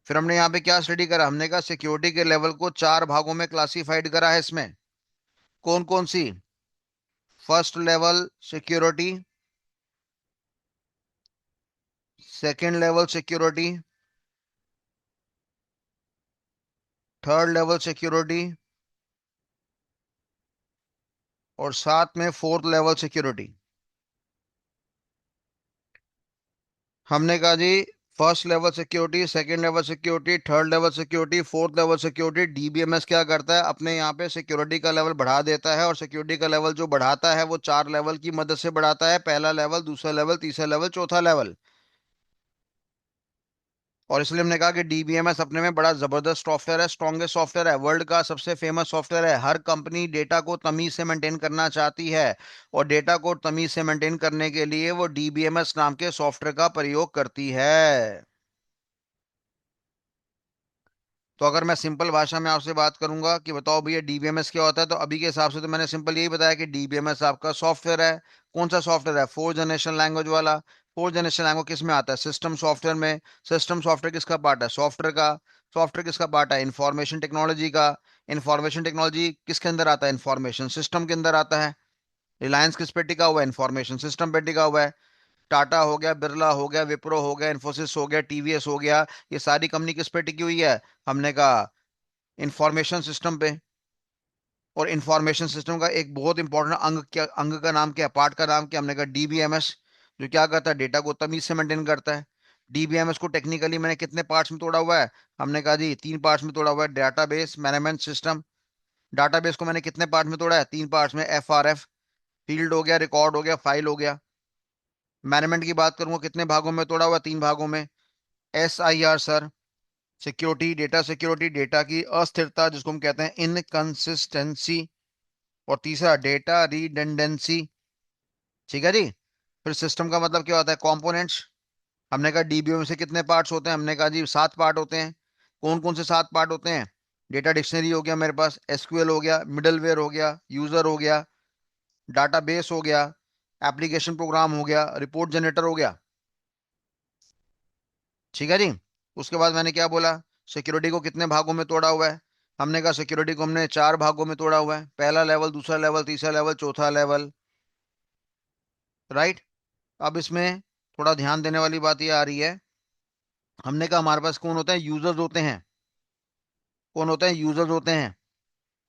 फिर हमने यहाँ पे क्या स्टडी करा, हमने कहा सिक्योरिटी के लेवल को चार भागों में क्लासिफाइड करा है इसमें। कौन कौन सी? First level security, second level security, third level security, और साथ में फोर्थ लेवल सिक्योरिटी। हमने कहा जी first level security, second level security, third level security, fourth level security. DBMS क्या करता है, अपने यहाँ पे सिक्योरिटी का लेवल बढ़ा देता है, और सिक्योरिटी का लेवल जो बढ़ाता है वो चार लेवल की मदद से बढ़ाता है। पहला लेवल, दूसरा लेवल, तीसरा लेवल, चौथा लेवल। और इसलिए हमने कहा कि डीबीएमएस अपने में बड़ा जबरदस्त सॉफ्टवेयर है, स्ट्रॉन्गेस्ट सॉफ्टवेयर है, वर्ल्ड का सबसे फेमस सॉफ्टवेयर है। हर कंपनी डेटा को तमीज से मेंटेन करना चाहती है, और डेटा को तमीज से मेंटेन करने के लिए वो डीबीएमएस नाम के सॉफ्टवेयर का प्रयोग करती है। तो अगर मैं सिंपल भाषा में आपसे बात करूंगा कि बताओ भैया डीबीएमएस क्या होता है, तो अभी के हिसाब से तो मैंने सिंपल यही बताया कि डीबीएमएस आपका सॉफ्टवेयर है। कौन सा सॉफ्टवेयर है? फोर्थ जनरेशन लैंग्वेज वाला। फोर्थ जनरेशन लैंग्वेज किस में आता है? सिस्टम सॉफ्टवेयर में। सिस्टम सॉफ्टवेयर किसका पार्ट है? सॉफ्टवेयर का। सॉफ्टवेयर किसका पार्ट है? इंफॉर्मेशन टेक्नोलॉजी का। इंफॉर्मेशन टेक्नोलॉजी किसके अंदर आता है? इंफॉर्मेशन सिस्टम के अंदर आता है। रिलायंस किस पे टिका हुआ है? इंफॉर्मेशन सिस्टम पे टिका हुआ है। टाटा हो गया, बिरला हो गया, विप्रो हो गया, इन्फोसिस हो गया, टीवीएस हो गया, ये सारी कंपनी किस पे टिकी हुई है? हमने कहा इंफॉर्मेशन सिस्टम पे। और इंफॉर्मेशन सिस्टम का एक बहुत इंपॉर्टेंट अंग क्या, अंग का नाम क्या, पार्ट का नाम क्या? हमने कहा डीबीएमएस। जो क्या करता है, डेटा को तमीज से मेंटेन करता है। डीबीएमएस को टेक्निकली मैंने कितने पार्ट्स में तोड़ा हुआ है? हमने कहा जी तीन पार्ट्स में तोड़ा हुआ है। Database management system. डाटाबेस को मैंने कितने पार्ट में तोड़ा है? तीन पार्ट्स में। एफआरएफ, फील्ड हो गया, रिकॉर्ड हो गया, फाइल हो गया। मैनेजमेंट की बात करूंगा, कितने भागों में तोड़ा हुआ है? तीन भागों में। SIR sir, security, data security, data की अस्थिरता जिसको हम कहते हैं इनकंसिस्टेंसी। और तीसरा डेटा रिडंडेंसी। ठीक है जी। फिर सिस्टम का मतलब क्या होता है? कंपोनेंट्स। हमने कहा डीबीओ में से कितने पार्ट्स होते हैं? हमने कहा जी सात पार्ट होते हैं। कौन कौन से सात पार्ट होते हैं? डेटा डिक्शनरी हो गया मेरे पास, एसक्यूएल हो गया, मिडलवेयर हो गया, यूजर हो गया, डाटाबेस हो गया, एप्लीकेशन प्रोग्राम हो गया, रिपोर्ट जनरेटर हो गया। ठीक है जी। उसके बाद मैंने क्या बोला, सिक्योरिटी को कितने भागों में तोड़ा हुआ है? हमने कहा सिक्योरिटी को हमने चार भागों में तोड़ा हुआ है। पहला लेवल, दूसरा लेवल, तीसरा लेवल, चौथा लेवल। राइट। अब इसमें थोड़ा ध्यान देने वाली बात ये आ रही है, हमने कहा हमारे पास कौन होते हैं? यूजर्स होते हैं। कौन होते हैं? यूजर्स होते हैं।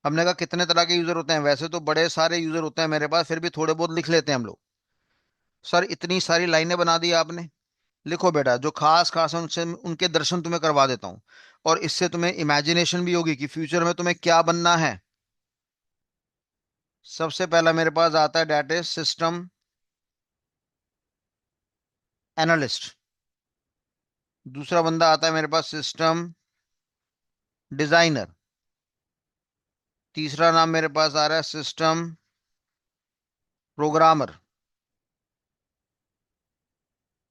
हमने कहा कितने तरह के यूजर होते हैं? वैसे तो बड़े सारे यूजर होते हैं मेरे पास, फिर भी थोड़े बहुत लिख लेते हैं हम लोग। सर इतनी सारी लाइनें बना दी आपने। लिखो बेटा, जो खास खास है उनसे उनके दर्शन तुम्हें करवा देता हूँ। और इससे तुम्हें इमेजिनेशन भी होगी कि फ्यूचर में तुम्हें क्या बनना है। सबसे पहला मेरे पास आता है डेटा सिस्टम एनालिस्ट। दूसरा बंदा आता है मेरे पास सिस्टम डिजाइनर। तीसरा नाम मेरे पास आ रहा है system programmer.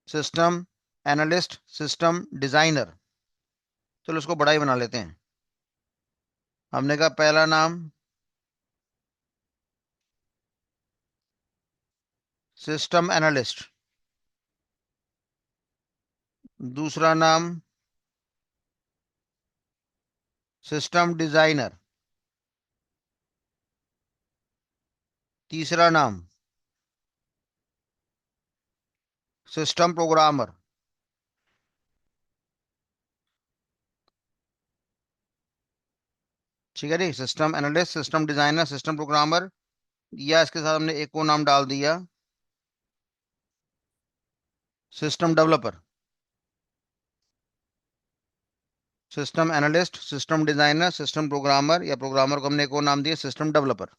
System analyst, system designer. चलो उसको बड़ा ही बना लेते हैं। हमने कहा पहला नाम सिस्टम एनालिस्ट, दूसरा नाम सिस्टम डिजाइनर, तीसरा नाम सिस्टम प्रोग्रामर। ठीक है जी, system analyst, system designer, system programmer. या इसके साथ हमने एक और नाम डाल दिया, system developer. System analyst, system designer, system programmer, या प्रोग्रामर को हमने एक और नाम दिया सिस्टम डेवलपर।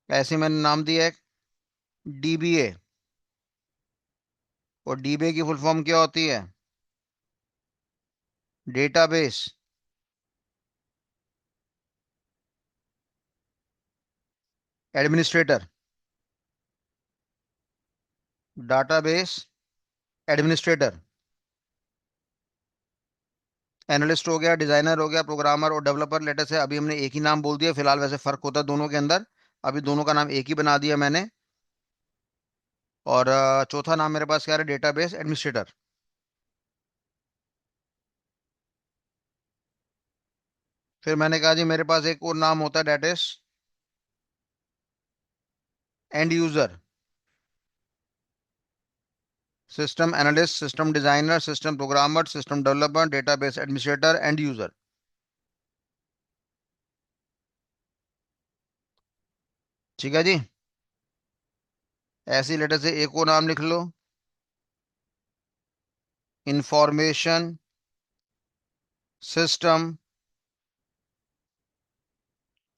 ऐसे मैंने नाम दिया है डीबीए। और डीबीए की फुल फॉर्म क्या होती है? Database administrator, database administrator, analyst हो गया, डिजाइनर हो गया, प्रोग्रामर और डेवलपर। लेटेस्ट है, अभी हमने एक ही नाम बोल दिया फिलहाल, वैसे फर्क होता है दोनों के अंदर। अभी दोनों का नाम एक ही बना दिया मैंने। और चौथा नाम मेरे पास क्या है, डेटाबेस एडमिनिस्ट्रेटर। फिर मैंने कहा जी मेरे पास एक और नाम होता है, that is end user, system analyst, system designer, system programmer, system developer, database administrator, end user. ठीक है जी। ऐसी लेटर से एक और नाम लिख लो, information system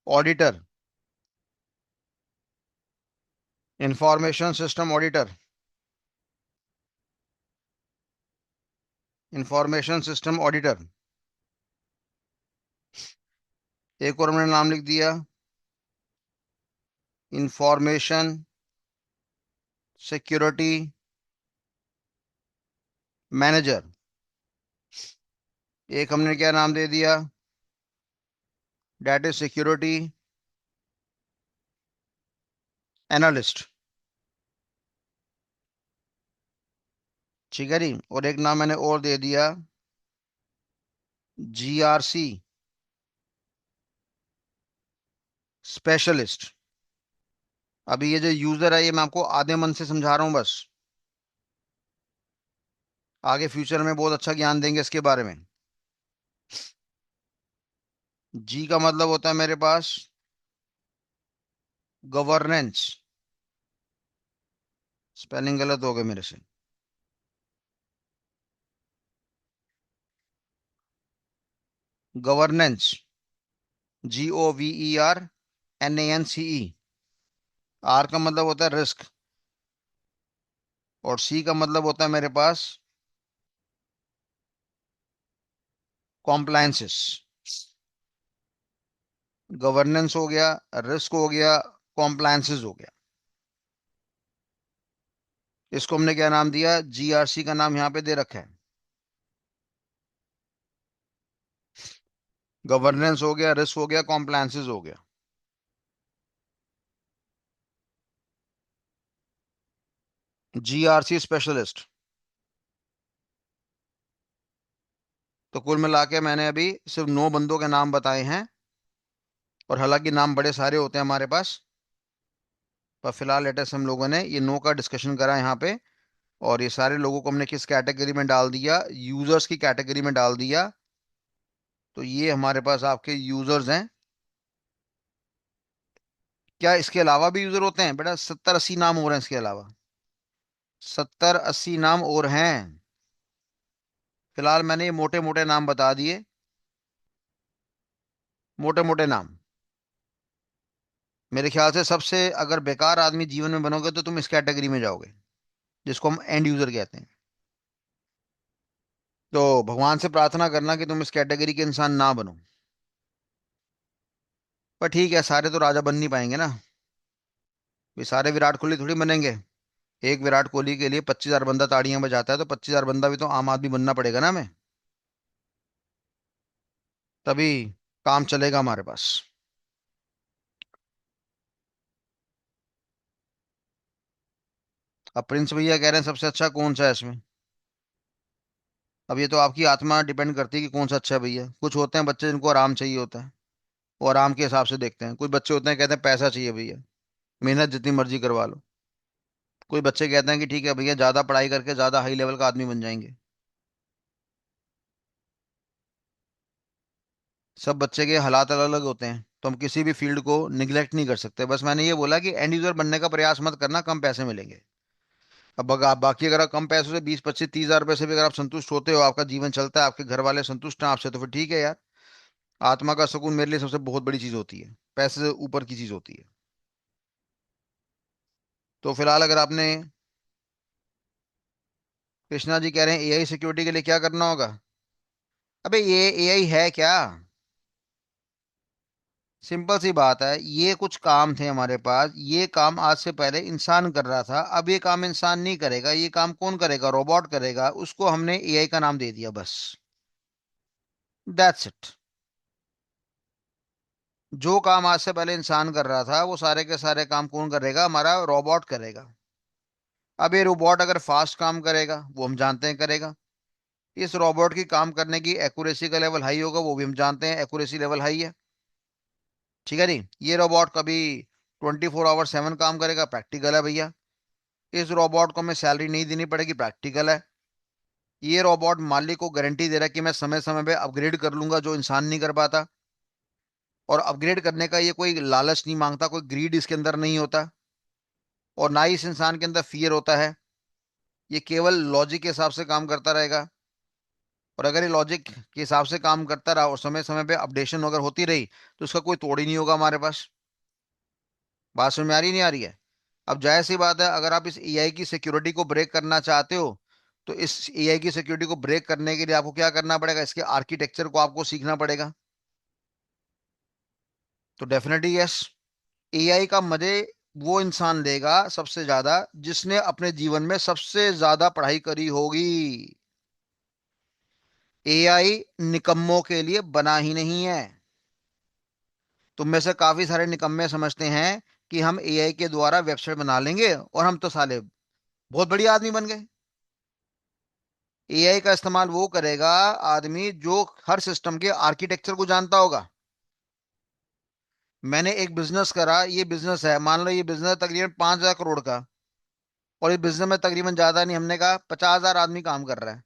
auditor, information system auditor, information system auditor. एक और हमने नाम लिख दिया, इंफॉर्मेशन सिक्योरिटी मैनेजर। एक हमने क्या नाम दे दिया, डेटा सिक्योरिटी एनालिस्ट। ठीक है जी। और एक नाम मैंने और दे दिया, जीआरसी स्पेशलिस्ट। अभी ये जो यूजर है ये मैं आपको आधे मन से समझा रहा हूँ बस, आगे फ्यूचर में बहुत अच्छा ज्ञान देंगे इसके बारे में। जी का मतलब होता है मेरे पास गवर्नेंस, स्पेलिंग गलत हो गया मेरे से, गवर्नेंस, GOVERNANCE। आर का मतलब होता है रिस्क, और सी का मतलब होता है मेरे पास कॉम्प्लायंसेस। गवर्नेंस हो गया, रिस्क हो गया, कॉम्प्लायंसेस हो गया। इसको हमने क्या नाम दिया, जीआरसी का नाम यहाँ पे दे रखा है। गवर्नेंस हो गया, रिस्क हो गया, कॉम्प्लायंसेस हो गया। GRC specialist. तो कुल मिला के मैंने अभी सिर्फ 9 बंदों के नाम बताए हैं, और हालांकि नाम बड़े सारे होते हैं हमारे पास, पर फिलहाल लेटेस्ट हम लोगों ने ये 9 का डिस्कशन करा यहाँ पे। और ये सारे लोगों को हमने किस कैटेगरी में डाल दिया, यूजर्स की कैटेगरी में डाल दिया। तो ये हमारे पास आपके यूजर्स हैं। क्या इसके अलावा भी यूजर होते हैं बेटा? 70-80 नाम और हैं इसके अलावा, 70-80 नाम और हैं। फिलहाल मैंने ये मोटे मोटे नाम बता दिए, मोटे मोटे नाम। मेरे ख्याल से सबसे अगर बेकार आदमी जीवन में बनोगे तो तुम इस कैटेगरी में जाओगे, जिसको हम एंड यूजर कहते हैं। तो भगवान से प्रार्थना करना कि तुम इस कैटेगरी के इंसान ना बनो। पर ठीक है, सारे तो राजा बन नहीं पाएंगे ना, ये सारे विराट कोहली थोड़ी बनेंगे। एक विराट कोहली के लिए 25,000 बंदा ताड़ियां बजाता है, तो 25,000 बंदा भी तो आम आदमी बनना पड़ेगा ना हमें, तभी काम चलेगा हमारे पास। अब प्रिंस भैया कह रहे हैं सबसे अच्छा कौन सा है इसमें। अब ये तो आपकी आत्मा डिपेंड करती है कि कौन सा अच्छा है भैया। कुछ होते हैं बच्चे जिनको आराम चाहिए होता है, वो आराम के हिसाब से देखते हैं। कुछ बच्चे होते हैं कहते हैं पैसा चाहिए भैया, मेहनत जितनी मर्जी करवा लो। कोई बच्चे कहते हैं कि ठीक है भैया ज्यादा पढ़ाई करके ज्यादा हाई लेवल का आदमी बन जाएंगे। सब बच्चे के हालात अलग अलग होते हैं, तो हम किसी भी फील्ड को निग्लेक्ट नहीं कर सकते। बस मैंने ये बोला कि एंड यूजर बनने का प्रयास मत करना, कम पैसे मिलेंगे। अब अगर आप बाकी अगर आप कम पैसों से 20-25-30 हजार रुपए से भी अगर आप संतुष्ट होते हो, आपका जीवन चलता है, आपके घर वाले संतुष्ट हैं आपसे, तो फिर ठीक है यार। आत्मा का सुकून मेरे लिए सबसे बहुत बड़ी चीज होती है, पैसे से ऊपर की चीज होती है। तो फिलहाल अगर आपने, कृष्णा जी कह रहे हैं एआई सिक्योरिटी के लिए क्या करना होगा। अबे ये एआई है क्या? सिंपल सी बात है, ये कुछ काम थे हमारे पास, ये काम आज से पहले इंसान कर रहा था, अब ये काम इंसान नहीं करेगा, ये काम कौन करेगा? रोबोट करेगा। उसको हमने एआई का नाम दे दिया बस। That's it. जो काम आज से पहले इंसान कर रहा था वो सारे के सारे काम कौन करेगा? हमारा रोबोट करेगा। अब ये रोबोट अगर फास्ट काम करेगा वो हम जानते हैं करेगा। इस रोबोट की काम करने की एक्यूरेसी का लेवल हाई होगा, वो भी हम जानते हैं एक्यूरेसी लेवल हाई है। ठीक है जी। ये रोबोट कभी 24/7 काम करेगा, प्रैक्टिकल है भैया। इस रोबोट को हमें सैलरी नहीं देनी पड़ेगी, प्रैक्टिकल है। ये रोबोट मालिक को गारंटी दे रहा है कि मैं समय समय पे अपग्रेड कर लूंगा, जो इंसान नहीं कर पाता। और अपग्रेड करने का ये कोई लालच नहीं मांगता, कोई ग्रीड इसके अंदर नहीं होता। और ना ही इस इंसान के अंदर फियर होता है। ये केवल लॉजिक के हिसाब से काम करता रहेगा। और अगर ये लॉजिक के हिसाब से काम करता रहा और समय समय पे अपडेशन अगर होती रही, तो उसका कोई तोड़ ही नहीं होगा हमारे पास। बात समझ में आ रही नहीं आ रही है? अब जाहिर सी बात है, अगर आप इस एआई की सिक्योरिटी को ब्रेक करना चाहते हो, तो इस एआई की सिक्योरिटी को ब्रेक करने के लिए आपको क्या करना पड़ेगा? इसके आर्किटेक्चर को आपको सीखना पड़ेगा। तो डेफिनेटली यस, एआई का मजे वो इंसान लेगा सबसे ज्यादा जिसने अपने जीवन में सबसे ज्यादा पढ़ाई करी होगी। एआई निकम्मों के लिए बना ही नहीं है। तुम में से काफी सारे निकम्मे समझते हैं कि हम एआई के द्वारा वेबसाइट बना लेंगे और हम तो साले बहुत बढ़िया आदमी बन गए। एआई का इस्तेमाल वो करेगा आदमी जो हर सिस्टम के आर्किटेक्चर को जानता होगा। मैंने एक बिजनेस करा, ये बिजनेस है, मान लो ये बिजनेस तकरीबन 5,000 करोड़ का। और इस बिजनेस में तकरीबन ज्यादा नहीं, हमने कहा 50,000 आदमी काम कर रहा है।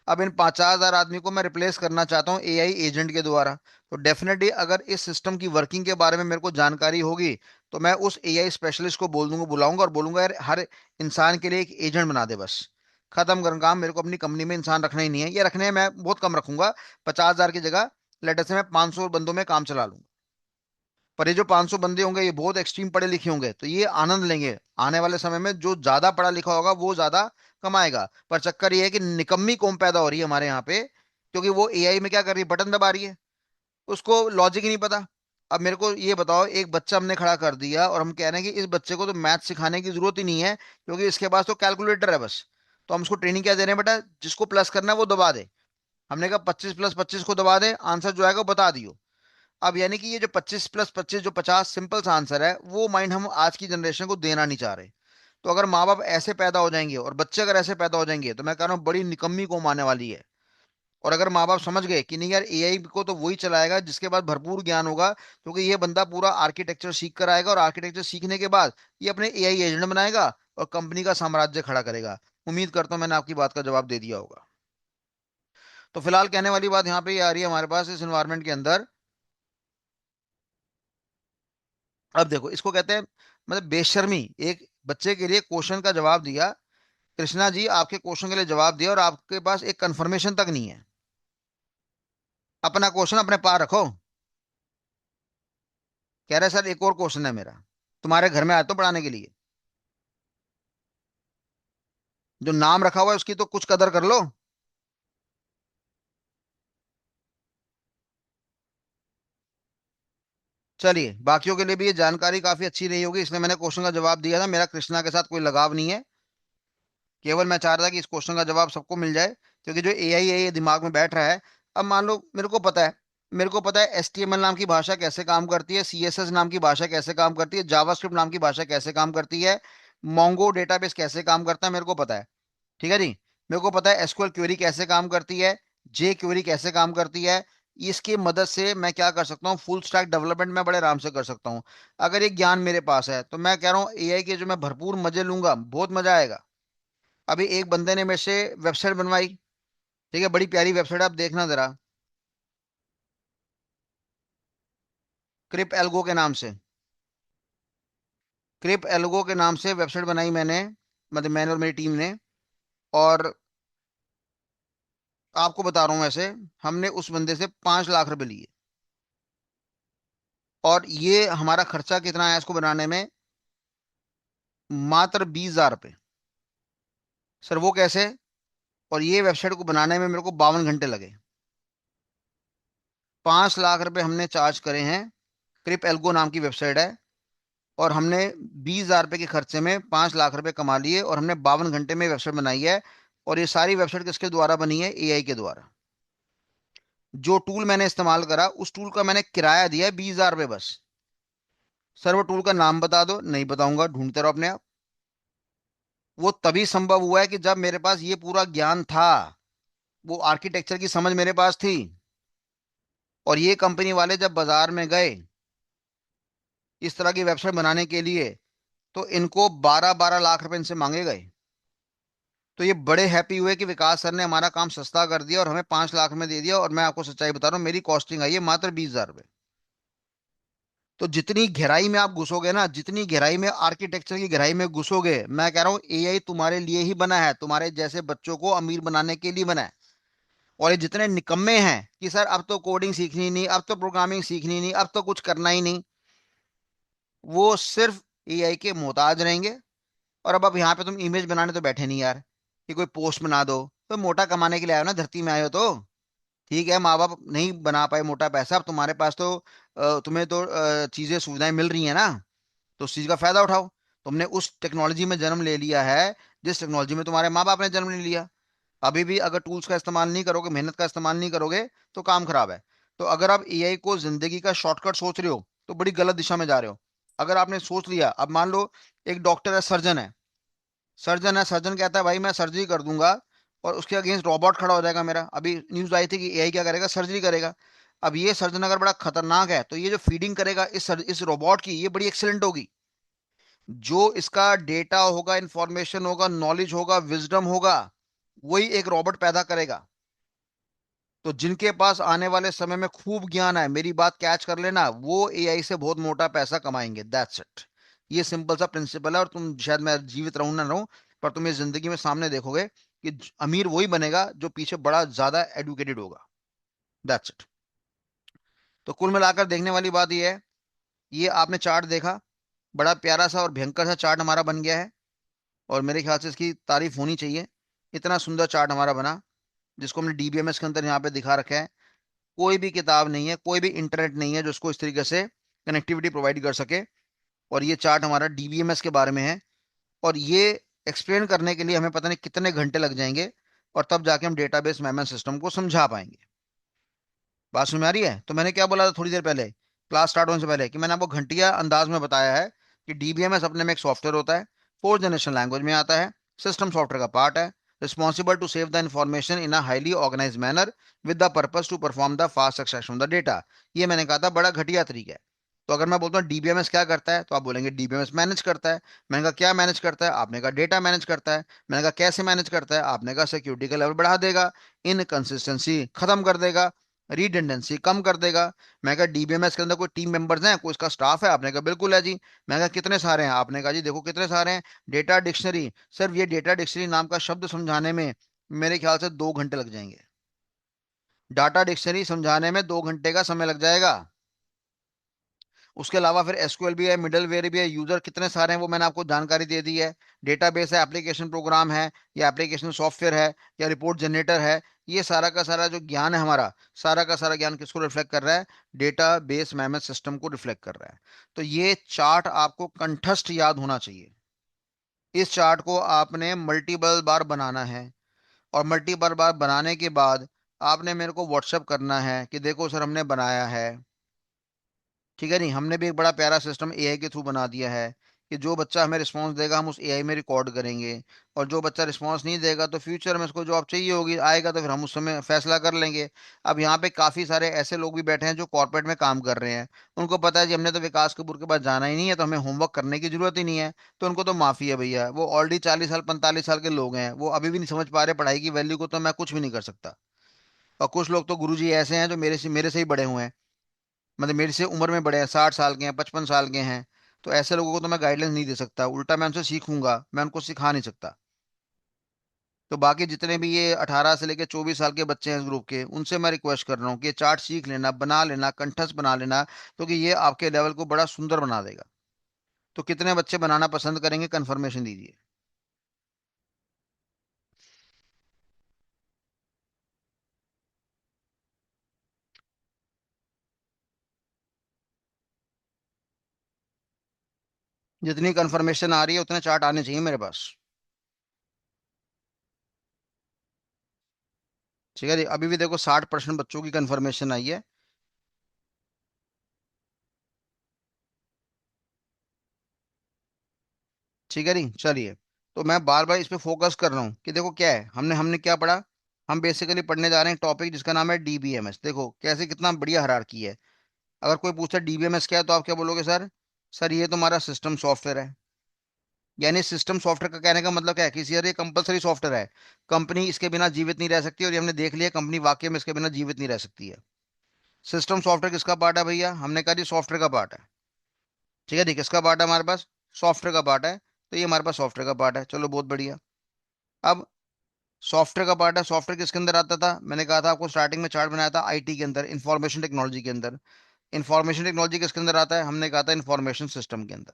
अब इन 50,000 आदमी को मैं रिप्लेस करना चाहता हूँ एआई एजेंट के द्वारा। तो डेफिनेटली अगर इस सिस्टम की वर्किंग के बारे में मेरे को जानकारी होगी, तो मैं उस एआई स्पेशलिस्ट को बोल दूंगा, बुलाऊंगा और बोलूंगा यार हर इंसान के लिए एक एजेंट बना दे बस। खत्म कर काम, मेरे को अपनी कंपनी में इंसान रखना ही नहीं है, ये रखने हैं मैं बहुत कम रखूंगा। 50,000 की जगह लेटर से मैं 500 बंदों में काम चला लूंगा। पर ये जो 500 बंदे होंगे ये बहुत एक्सट्रीम पढ़े लिखे होंगे, तो ये आनंद लेंगे। आने वाले समय में जो ज्यादा पढ़ा लिखा होगा वो ज्यादा कमाएगा। पर चक्कर ये है कि निकम्मी कौन पैदा हो रही है हमारे यहाँ पे, क्योंकि वो एआई में क्या कर रही है? बटन दबा रही है। उसको लॉजिक ही नहीं पता। अब मेरे को ये बताओ, एक बच्चा हमने खड़ा कर दिया और हम कह रहे हैं कि इस बच्चे को तो मैथ सिखाने की जरूरत ही नहीं है, क्योंकि इसके पास तो कैलकुलेटर है बस। तो हम उसको ट्रेनिंग क्या दे रहे हैं? बेटा जिसको प्लस करना है वो दबा दे। हमने कहा 25+25 को दबा दे, आंसर जो आएगा वो बता दियो। अब यानी कि ये जो 25+25 जो 50 सिंपल सा आंसर है, वो माइंड हम आज की जनरेशन को देना नहीं चाह रहे। तो अगर माँ बाप ऐसे पैदा हो जाएंगे और बच्चे अगर ऐसे पैदा हो जाएंगे, तो मैं कह रहा हूँ बड़ी निकम्मी कौम आने वाली है। और अगर माँ बाप समझ गए कि नहीं यार एआई को तो वही चलाएगा जिसके पास भरपूर ज्ञान होगा, क्योंकि ये बंदा पूरा आर्किटेक्चर सीख कर आएगा और आर्किटेक्चर सीखने के बाद ये अपने एआई एजेंट बनाएगा और कंपनी का साम्राज्य खड़ा करेगा। उम्मीद करता हूँ मैंने आपकी बात का जवाब दे दिया होगा। तो फिलहाल कहने वाली बात यहाँ पे ये आ रही है हमारे पास इस एनवायरनमेंट के अंदर। अब देखो इसको कहते हैं मतलब बेशर्मी। एक बच्चे के लिए क्वेश्चन का जवाब दिया, कृष्णा जी आपके क्वेश्चन के लिए जवाब दिया और आपके पास एक कंफर्मेशन तक नहीं है। अपना क्वेश्चन अपने पास रखो। कह रहे सर एक और क्वेश्चन है मेरा, तुम्हारे घर में आया तो पढ़ाने के लिए। जो नाम रखा हुआ है उसकी तो कुछ कदर कर लो। चलिए, बाकियों के लिए भी ये जानकारी काफी अच्छी रही होगी, इसलिए मैंने क्वेश्चन का जवाब दिया था। मेरा कृष्णा के साथ कोई लगाव नहीं है। केवल मैं चाह रहा था कि इस क्वेश्चन का जवाब सबको मिल जाए, क्योंकि जो एआई है ये दिमाग में बैठ रहा है। अब मान लो मेरे को पता है एचटीएमएल नाम की भाषा कैसे काम करती है, सीएसएस नाम की भाषा कैसे काम करती है, जावास्क्रिप्ट नाम की भाषा कैसे काम करती है, मोंगो डेटाबेस कैसे काम करता है, मेरे को पता है। ठीक है जी। मेरे को पता है एसक्यूएल क्वेरी कैसे काम करती है, जे क्वेरी कैसे काम करती है। इसकी मदद से मैं क्या कर सकता हूँ? फुल स्टैक डेवलपमेंट मैं बड़े आराम से कर सकता हूँ। अगर ये ज्ञान मेरे पास है तो मैं कह रहा हूँ एआई के जो मैं भरपूर मजे लूंगा, बहुत मजा आएगा। अभी एक बंदे ने मेरे से वेबसाइट बनवाई। ठीक है, बड़ी प्यारी वेबसाइट, आप देखना जरा। क्रिप एल्गो के नाम से। क्रिप एल्गो के नाम से वेबसाइट बनाई मैंने, मतलब मैंने और मेरी टीम ने। और आपको बता रहा हूँ ऐसे, हमने उस बंदे से 5 लाख रुपए लिए। और ये हमारा खर्चा कितना आया इसको बनाने में? मात्र 20,000 रुपये। सर वो कैसे? और ये वेबसाइट को बनाने में मेरे को 52 घंटे लगे। 5 लाख रुपए हमने चार्ज करे हैं क्रिप एल्गो नाम की वेबसाइट है। और हमने 20,000 रुपए के खर्चे में 5 लाख रुपए कमा लिए, और हमने 52 घंटे में वेबसाइट बनाई है। और ये सारी वेबसाइट किसके द्वारा बनी है? एआई के द्वारा। जो टूल मैंने इस्तेमाल करा, उस टूल का मैंने किराया दिया है 20,000 रुपये बस। सर वो टूल का नाम बता दो। नहीं बताऊंगा, ढूंढते रहो अपने आप। वो तभी संभव हुआ है कि जब मेरे पास ये पूरा ज्ञान था, वो आर्किटेक्चर की समझ मेरे पास थी। और ये कंपनी वाले जब बाजार में गए इस तरह की वेबसाइट बनाने के लिए, तो इनको 12-12 लाख रुपए इनसे मांगे गए। तो ये बड़े हैप्पी हुए कि विकास सर ने हमारा काम सस्ता कर दिया और हमें 5 लाख में दे दिया। और मैं आपको सच्चाई बता रहा हूँ, मेरी कॉस्टिंग आई है मात्र 20,000 रुपये। तो जितनी गहराई में आप घुसोगे ना, जितनी गहराई में आर्किटेक्चर की गहराई में घुसोगे, मैं कह रहा हूँ एआई तुम्हारे लिए ही बना है, तुम्हारे जैसे बच्चों को अमीर बनाने के लिए बना है। और ये जितने निकम्मे हैं कि सर अब तो कोडिंग सीखनी नहीं, अब तो प्रोग्रामिंग सीखनी नहीं, अब तो कुछ करना ही नहीं, वो सिर्फ एआई के मोहताज रहेंगे। और अब यहाँ पे तुम इमेज बनाने तो बैठे नहीं यार कि कोई पोस्ट बना दो। तो मोटा कमाने के लिए आए हो ना, धरती में आए हो तो। ठीक है, माँ बाप नहीं बना पाए मोटा पैसा, अब तुम्हारे पास तो तुम्हें तो चीजें सुविधाएं मिल रही है ना, तो उस चीज का फायदा उठाओ। तुमने उस टेक्नोलॉजी में जन्म ले लिया है जिस टेक्नोलॉजी में तुम्हारे माँ बाप ने जन्म ले लिया। अभी भी अगर टूल्स का इस्तेमाल नहीं करोगे, मेहनत का इस्तेमाल नहीं करोगे, तो काम खराब है। तो अगर आप एआई को जिंदगी का शॉर्टकट सोच रहे हो, तो बड़ी गलत दिशा में जा रहे हो। अगर आपने सोच लिया, अब मान लो एक डॉक्टर है, सर्जन है। सर्जन है, सर्जन कहता है भाई मैं सर्जरी कर दूंगा, और उसके अगेंस्ट रोबोट खड़ा हो जाएगा। मेरा अभी न्यूज आई थी कि एआई क्या करेगा? सर्जरी करेगा। अब ये सर्जन अगर बड़ा खतरनाक है, तो ये जो फीडिंग करेगा इस रोबोट की, ये बड़ी एक्सीलेंट होगी। जो इसका डेटा होगा, इंफॉर्मेशन होगा, नॉलेज होगा, विजडम होगा, वही एक रॉबोट पैदा करेगा। तो जिनके पास आने वाले समय में खूब ज्ञान है, मेरी बात कैच कर लेना, वो एआई से बहुत मोटा पैसा कमाएंगे। That's it. ये सिंपल सा प्रिंसिपल है। और तुम शायद मैं जीवित रहूं ना रहूं, पर तुम इस जिंदगी में सामने देखोगे कि अमीर वही बनेगा जो पीछे बड़ा ज्यादा एडुकेटेड होगा। That's it. तो कुल मिलाकर देखने वाली बात ये है, ये आपने चार्ट देखा, बड़ा प्यारा सा और भयंकर सा चार्ट हमारा बन गया है। और मेरे ख्याल से इसकी तारीफ होनी चाहिए। इतना सुंदर चार्ट हमारा बना, जिसको हमने डीबीएमएस के अंदर यहाँ पे दिखा रखा है। कोई भी किताब नहीं है, कोई भी इंटरनेट नहीं है जो उसको इस तरीके से कनेक्टिविटी प्रोवाइड कर सके। और ये चार्ट हमारा डीबीएमएस के बारे में है। और ये एक्सप्लेन करने के लिए हमें पता नहीं कितने घंटे लग जाएंगे, और तब जाके हम डेटाबेस मैनेजमेंट सिस्टम को समझा पाएंगे। बात समझ में आ रही है? तो मैंने क्या बोला था थोड़ी देर पहले, क्लास स्टार्ट होने से पहले, कि मैंने आपको घंटिया अंदाज में बताया है कि डीबीएमएस अपने में एक सॉफ्टवेयर होता है, फोर्थ जनरेशन लैंग्वेज में आता है, सिस्टम सॉफ्टवेयर का पार्ट है, responsible to save the information in a highly organize manner with the purpose to perform the fast extraction of the data. ये मैंने कहा था बड़ा घटिया तरीका है। तो अगर मैं बोलता हूँ डीबीएमएस क्या करता है, तो आप बोलेंगे डीबीएमएस मैनेज करता है। मैंने कहा क्या मैनेज करता है? आपने कहा डेटा मैनेज करता है। मैंने कहा कैसे मैनेज करता है? आपने कहा सिक्योरिटी का लेवल बढ़ा देगा, इनकंसिस्टेंसी खत्म कर देगा, रिडेंडेंसी कम कर देगा। मैं कहा डीबीएमएस के अंदर कोई टीम मेंबर्स हैं, कोई इसका स्टाफ है? आपने कहा बिल्कुल है जी। मैं कहा कितने सारे हैं? आपने कहा जी देखो कितने सारे हैं। डेटा डिक्शनरी, सर ये डेटा डिक्शनरी नाम का शब्द समझाने में मेरे ख्याल से 2 घंटे लग जाएंगे। डाटा डिक्शनरी समझाने में 2 घंटे का समय लग जाएगा। उसके अलावा फिर एसक्यूएल भी है, मिडलवेयर भी है, यूजर कितने सारे हैं वो मैंने आपको जानकारी दे दी है। डेटाबेस है, एप्लीकेशन प्रोग्राम है, या एप्लीकेशन सॉफ्टवेयर है, या रिपोर्ट जनरेटर है। ये सारा का सारा जो ज्ञान है हमारा, सारा का सारा ज्ञान किसको रिफ्लेक्ट कर रहा है? डेटा बेस मैनेजमेंट सिस्टम को रिफ्लेक्ट कर रहा है। तो ये चार्ट आपको कंठस्थ याद होना चाहिए। इस चार्ट को आपने मल्टीपल बार बनाना है। और मल्टीपल बार बनाने के बाद आपने मेरे को व्हाट्सएप करना है कि देखो सर हमने बनाया है। ठीक है नहीं, हमने भी एक बड़ा प्यारा सिस्टम एआई के थ्रू बना दिया है कि जो बच्चा हमें रिस्पांस देगा हम उस एआई में रिकॉर्ड करेंगे। और जो बच्चा रिस्पांस नहीं देगा, तो फ्यूचर में उसको जॉब चाहिए होगी, आएगा तो फिर हम उस समय फैसला कर लेंगे। अब यहाँ पे काफी सारे ऐसे लोग भी बैठे हैं जो कॉर्पोरेट में काम कर रहे हैं। उनको पता है जी हमने तो विकास कपूर के पास जाना ही नहीं है, तो हमें होमवर्क करने की जरूरत ही नहीं है। तो उनको तो माफी है भैया, वो ऑलरेडी 40 साल 45 साल के लोग हैं, वो अभी भी नहीं समझ पा रहे पढ़ाई की वैल्यू को, तो मैं कुछ भी नहीं कर सकता। और कुछ लोग तो गुरुजी ऐसे हैं जो मेरे से ही बड़े हुए हैं, मतलब मेरे से उम्र में बड़े हैं, 60 साल के हैं, 55 साल के हैं। तो ऐसे लोगों को तो मैं गाइडेंस नहीं दे सकता, उल्टा मैं उनसे सीखूंगा, मैं उनको सिखा नहीं सकता। तो बाकी जितने भी ये 18 से लेकर 24 साल के बच्चे हैं इस ग्रुप के, उनसे मैं रिक्वेस्ट कर रहा हूँ कि ये चार्ट सीख लेना, बना लेना, कंठस्थ बना लेना, क्योंकि ये आपके लेवल को बड़ा सुंदर बना देगा। तो कितने बच्चे बनाना पसंद करेंगे? कंफर्मेशन दीजिए। जितनी कंफर्मेशन आ रही है उतने चार्ट आने चाहिए मेरे पास। ठीक है जी, अभी भी देखो 60% बच्चों की कंफर्मेशन आई है। ठीक है जी, चलिए। तो मैं बार बार इस पे फोकस कर रहा हूँ कि देखो क्या है, हमने हमने क्या पढ़ा। हम बेसिकली पढ़ने जा रहे हैं टॉपिक जिसका नाम है डीबीएमएस। देखो कैसे कितना बढ़िया हायरार्की है। अगर कोई पूछता है डीबीएमएस क्या है, तो आप क्या बोलोगे सर? सर ये तो हमारा सिस्टम सॉफ्टवेयर है। यानी सिस्टम सॉफ्टवेयर का कहने का मतलब क्या है, किसी यार ये कंपलसरी सॉफ्टवेयर है। कंपनी इसके बिना जीवित नहीं रह सकती, और ये हमने देख लिया कंपनी वाकई में इसके बिना जीवित नहीं रह सकती है। सिस्टम सॉफ्टवेयर किसका पार्ट है भैया? हमने कहा जी सॉफ्टवेयर का पार्ट है। ठीक है, ठीक, किसका पार्ट है हमारे पास? सॉफ्टवेयर का पार्ट है। तो ये हमारे पास सॉफ्टवेयर का पार्ट है, चलो बहुत बढ़िया। अब सॉफ्टवेयर का पार्ट है, सॉफ्टवेयर किसके अंदर आता था? मैंने कहा था आपको स्टार्टिंग में, चार्ट बनाया था आईटी के अंदर, इंफॉर्मेशन टेक्नोलॉजी के अंदर। इंफॉर्मेशन टेक्नोलॉजी किसके अंदर आता है? हमने कहा था इंफॉर्मेशन सिस्टम के अंदर।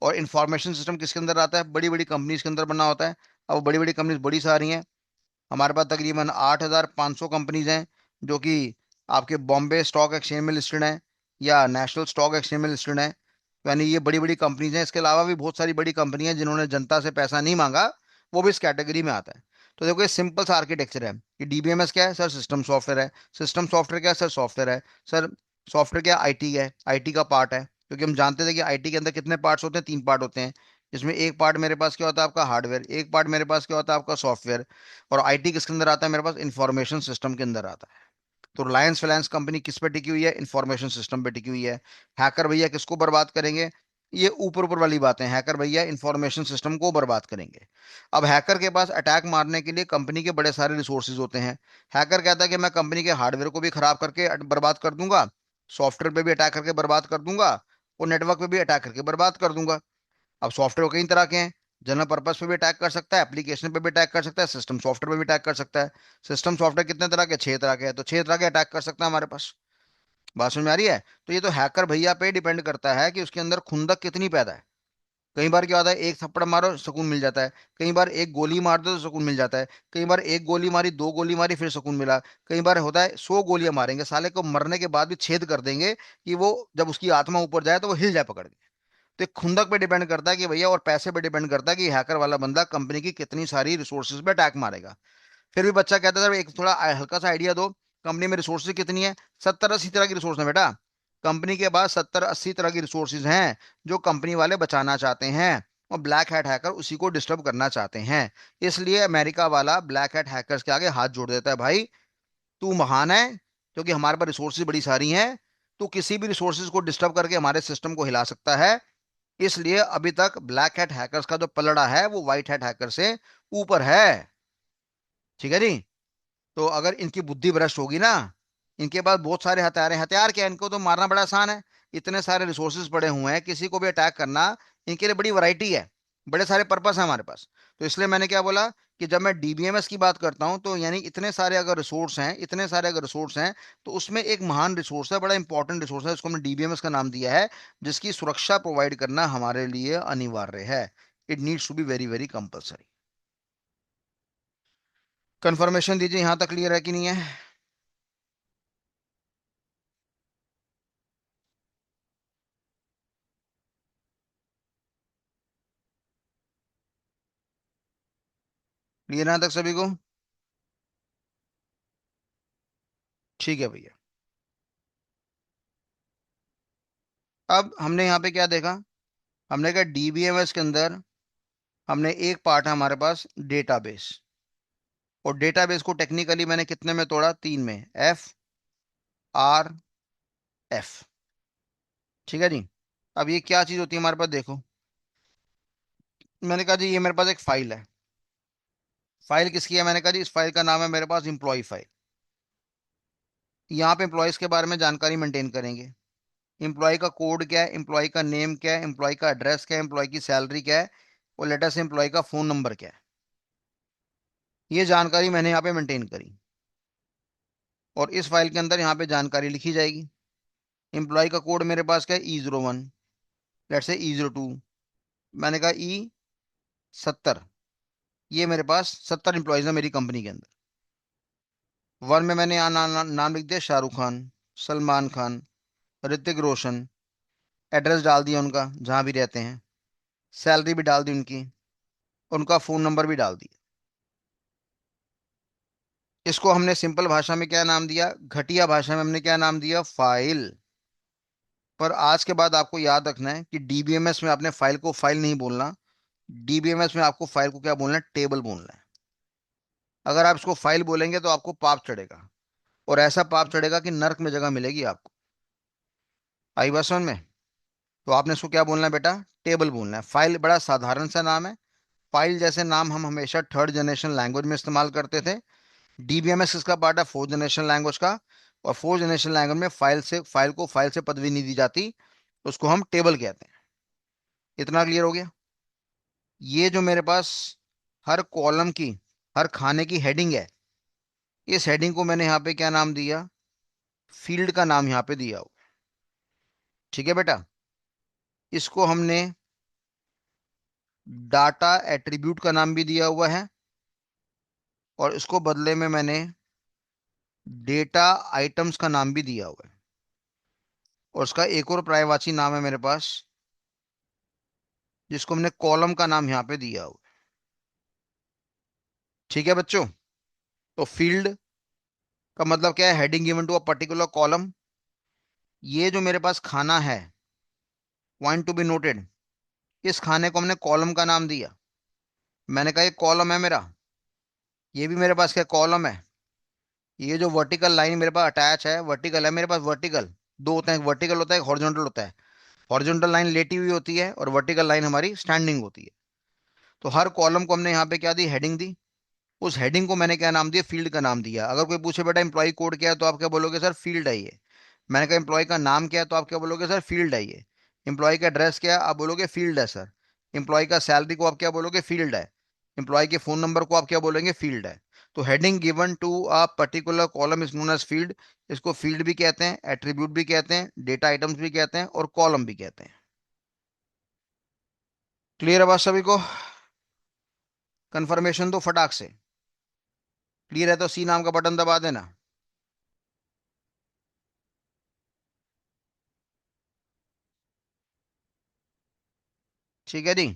और इंफॉर्मेशन सिस्टम किसके अंदर आता है? बड़ी बड़ी कंपनीज के अंदर बना होता है। अब बड़ी बड़ी कंपनीज बड़ी सारी हैं। हमारे पास तकरीबन 8,500 कंपनीज हैं, जो कि आपके बॉम्बे स्टॉक एक्सचेंज में लिस्टेड हैं, या नेशनल स्टॉक एक्सचेंज में लिस्टेड हैं। यानी ये बड़ी बड़ी कंपनीज हैं। इसके अलावा भी बहुत सारी बड़ी कंपनियां हैं जिन्होंने जनता से पैसा नहीं मांगा, वो भी इस कैटेगरी में आता है। तो देखो ये सिंपल सा आर्किटेक्चर है कि डीबीएमएस क्या है सर? सिस्टम सॉफ्टवेयर है। सिस्टम सॉफ्टवेयर क्या है सर? सॉफ्टवेयर है। सर सॉफ्टवेयर क्या? आईटी है, आईटी का पार्ट है, क्योंकि हम जानते थे कि आईटी के अंदर कितने पार्ट्स होते हैं, 3 पार्ट होते हैं। जिसमें एक पार्ट मेरे पास क्या होता है? आपका हार्डवेयर। एक पार्ट मेरे पास क्या होता है? आपका सॉफ्टवेयर। और आईटी किसके अंदर आता है मेरे पास? इंफॉर्मेशन सिस्टम के अंदर आता है। तो रिलायंस फाइनेंस कंपनी किस पे टिकी हुई है? इंफॉर्मेशन सिस्टम पे टिकी हुई है। हैकर भैया किसको बर्बाद करेंगे? ये ऊपर ऊपर वाली बातें, हैकर भैया इंफॉर्मेशन सिस्टम को बर्बाद करेंगे। अब हैकर के पास अटैक मारने के लिए कंपनी के बड़े सारे रिसोर्सेज होते हैं। हैकर कहता है कि मैं कंपनी के हार्डवेयर को भी खराब करके बर्बाद कर दूंगा, सॉफ्टवेयर पे भी अटैक करके बर्बाद कर दूंगा, और नेटवर्क पे भी अटैक करके बर्बाद कर दूंगा। अब सॉफ्टवेयर कई तरह के हैं। जनरल पर्पस पे भी अटैक कर सकता है, एप्लीकेशन पे भी अटैक कर सकता है, सिस्टम सॉफ्टवेयर पे भी अटैक कर सकता है। सिस्टम सॉफ्टवेयर कितने तरह के? 6 तरह के हैं, तो 6 तरह के अटैक कर सकता है हमारे पास। बात समझ में आ रही है? तो ये तो हैकर भैया पे डिपेंड करता है कि उसके अंदर खुंदक कितनी पैदा है। कई बार क्या होता है, एक थप्पड़ मारो सुकून मिल जाता है। कई बार एक गोली मार दो तो सुकून मिल जाता है। कई बार एक गोली मारी, 2 गोली मारी, फिर सुकून मिला। कई बार होता है 100 गोलियां मारेंगे साले को, मरने के बाद भी छेद कर देंगे कि वो जब उसकी आत्मा ऊपर जाए तो वो हिल जाए पकड़ के। तो एक खुंदक पे डिपेंड करता है कि भैया, और पैसे पे डिपेंड करता है कि हैकर वाला बंदा कंपनी की कितनी सारी रिसोर्सेज पे अटैक मारेगा। फिर भी बच्चा कहता है एक थोड़ा हल्का सा आइडिया दो, कंपनी में रिसोर्सेज कितनी है? 70-80 तरह की रिसोर्स है बेटा। कंपनी के पास 70-80 तरह की रिसोर्सेज हैं, जो कंपनी वाले बचाना चाहते हैं। और ब्लैक हैट हैकर उसी को डिस्टर्ब करना चाहते हैं। इसलिए अमेरिका वाला ब्लैक हैट हैकर्स के आगे हाथ जोड़ देता है, भाई तू महान है क्योंकि हमारे पास रिसोर्सेज बड़ी सारी हैं। तू किसी भी रिसोर्सेज को डिस्टर्ब करके हमारे सिस्टम को हिला सकता है। इसलिए अभी तक ब्लैक हैट हैकर्स का जो पलड़ा है वो व्हाइट हैट हैकर से ऊपर है। ठीक है जी। तो अगर इनकी बुद्धि भ्रष्ट होगी ना, इनके पास बहुत सारे हथियार हैं। हथियार क्या है? इनको तो मारना बड़ा आसान है। इतने सारे रिसोर्सेज पड़े हुए हैं, किसी को भी अटैक करना इनके लिए बड़ी वैरायटी है। बड़े सारे पर्पस है हमारे पास। तो इसलिए मैंने क्या बोला कि जब मैं डीबीएमएस की बात करता हूं, तो यानी इतने सारे अगर रिसोर्स हैं, इतने सारे अगर रिसोर्स हैं, तो उसमें एक महान रिसोर्स है, बड़ा इंपॉर्टेंट रिसोर्स है, इसको हमने डीबीएमएस का नाम दिया है, जिसकी सुरक्षा प्रोवाइड करना हमारे लिए अनिवार्य है। It needs to be very very compulsory. Confirmation दीजिए, यहां तक क्लियर है कि नहीं है? क्लियर है यहां तक सभी को? ठीक है भैया। अब हमने यहाँ पे क्या देखा? हमने कहा डीबीएमएस के अंदर हमने एक पार्ट है हमारे पास डेटाबेस। और डेटाबेस को टेक्निकली मैंने कितने में तोड़ा? 3 में। FRF। ठीक है जी। अब ये क्या चीज होती है हमारे पास? देखो, मैंने कहा जी ये मेरे पास एक फाइल है। फाइल किसकी है? मैंने कहा जी इस फाइल का नाम है मेरे पास इंप्लॉय फाइल। यहाँ पे एम्प्लॉयज के बारे में जानकारी मेंटेन करेंगे। एम्प्लॉय का कोड क्या है, एम्प्लॉय का नेम क्या है, एम्प्लॉय का एड्रेस क्या है, एम्प्लॉय की सैलरी क्या है, और लेटेस्ट एम्प्लॉय का फोन नंबर क्या है। ये जानकारी मैंने यहाँ पे मेंटेन करी। और इस फाइल के अंदर यहाँ पे जानकारी लिखी जाएगी। एम्प्लॉय का कोड मेरे पास क्या है? E01। Let's say E02। मैंने कहा E70। ये मेरे पास 70 एम्प्लॉयज है मेरी कंपनी के अंदर। वन में मैंने यहाँ नाम लिख दिया शाहरुख खान, सलमान खान, ऋतिक रोशन। एड्रेस डाल दिया उनका जहाँ भी रहते हैं। सैलरी भी डाल दी उनकी, उनका फोन नंबर भी डाल दिया। इसको हमने सिंपल भाषा में क्या नाम दिया, घटिया भाषा में हमने क्या नाम दिया, फाइल। पर आज के बाद आपको याद रखना है कि डीबीएमएस में आपने फाइल को फाइल नहीं बोलना। डीबीएमएस में आपको फाइल को क्या बोलना है, टेबल बोलना है। अगर आप इसको फाइल बोलेंगे तो आपको पाप चढ़ेगा, और ऐसा पाप चढ़ेगा कि नरक में जगह मिलेगी आपको। आई बात समझ में? तो आपने इसको क्या बोलना है बेटा, टेबल बोलना है। फाइल बड़ा साधारण सा नाम है। फाइल जैसे नाम हम हमेशा थर्ड जनरेशन लैंग्वेज में इस्तेमाल करते थे। डीबीएमएस इसका पार्ट है फोर्थ जनरेशन लैंग्वेज का। और फोर्थ जनरेशन लैंग्वेज में फाइल से पदवी नहीं दी जाती, उसको हम टेबल कहते हैं। इतना क्लियर हो गया? ये जो मेरे पास हर कॉलम की, हर खाने की हेडिंग है, इस हेडिंग को मैंने यहाँ पे क्या नाम दिया, फील्ड का नाम यहाँ पे दिया हो। ठीक है बेटा? इसको हमने डाटा एट्रीब्यूट का नाम भी दिया हुआ है, और इसको बदले में मैंने डेटा आइटम्स का नाम भी दिया हुआ है। और उसका एक और पर्यायवाची नाम है मेरे पास, जिसको हमने कॉलम का नाम यहाँ पे दिया हुआ है। ठीक है बच्चों? तो फील्ड का मतलब क्या है, heading given to a particular column. ये जो मेरे पास खाना है, पॉइंट टू बी नोटेड, इस खाने को हमने कॉलम का नाम दिया। मैंने कहा ये कॉलम है मेरा, ये भी मेरे पास क्या कॉलम है। ये जो वर्टिकल लाइन मेरे पास अटैच है, वर्टिकल है मेरे पास। वर्टिकल दो होते हैं, वर्टिकल होता है, हॉरिजॉन्टल होता है। हॉरिजॉन्टल लाइन लेटी हुई होती है, और वर्टिकल लाइन हमारी स्टैंडिंग होती है। तो हर कॉलम को हमने यहाँ पे क्या दी, हेडिंग दी। उस हेडिंग को मैंने क्या नाम दिया, फील्ड का नाम दिया। अगर कोई पूछे बेटा एम्प्लॉय कोड क्या है, तो आप क्या बोलोगे, सर फील्ड है ये। मैंने कहा एम्प्लॉय का नाम क्या है, तो आप क्या बोलोगे, सर फील्ड है ये। एम्प्लॉय का एड्रेस क्या है, आप बोलोगे फील्ड है सर। एम्प्लॉय का सैलरी को आप क्या बोलोगे, फील्ड है। एम्प्लॉय के फोन नंबर को आप क्या बोलेंगे, फील्ड है। तो heading given to a particular column is known as field. इसको फील्ड भी कहते हैं, एट्रीब्यूट भी कहते हैं, डेटा आइटम्स भी कहते हैं, और कॉलम भी कहते हैं। क्लियर है बात सभी को? कंफर्मेशन दो फटाक से। क्लियर है तो सी नाम का बटन दबा देना। ठीक है जी?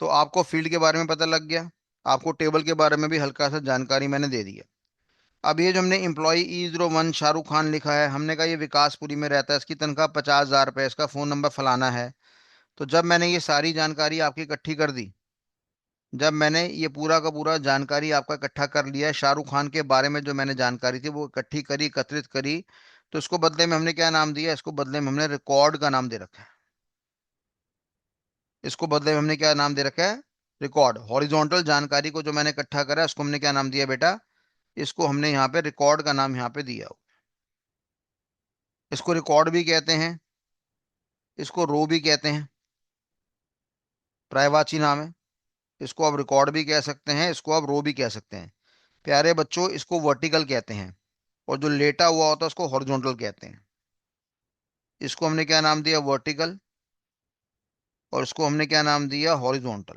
तो आपको फील्ड के बारे में पता लग गया, आपको टेबल के बारे में भी हल्का सा जानकारी मैंने दे दी है। अब ये जो हमने एम्प्लॉय E01 शाहरुख खान लिखा है, हमने कहा ये विकासपुरी में रहता है, इसकी तनख्वाह 50,000 रुपये, इसका फ़ोन नंबर फलाना है। तो जब मैंने ये सारी जानकारी आपकी इकट्ठी कर दी, जब मैंने ये पूरा का पूरा जानकारी आपका इकट्ठा कर लिया है, शाहरुख खान के बारे में जो मैंने जानकारी थी वो इकट्ठी करी, एकत्रित करी, तो इसको बदले में हमने क्या नाम दिया, इसको बदले में हमने रिकॉर्ड का नाम दे रखा है। इसको बदले में हमने क्या नाम दे रखा है, रिकॉर्ड। हॉरिजॉन्टल जानकारी को जो मैंने इकट्ठा करा है, उसको हमने क्या नाम दिया बेटा, इसको हमने यहाँ पे रिकॉर्ड का नाम यहाँ पे दिया हो। इसको रिकॉर्ड भी कहते हैं, इसको रो भी कहते हैं, पर्यायवाची नाम है। इसको आप रिकॉर्ड भी कह सकते हैं, इसको आप रो भी कह सकते हैं। प्यारे बच्चों, इसको वर्टिकल कहते हैं, और जो लेटा हुआ होता है उसको हॉरिजॉन्टल कहते हैं। इसको हमने क्या नाम दिया, वर्टिकल, और इसको हमने क्या नाम दिया, हॉरिजॉन्टल।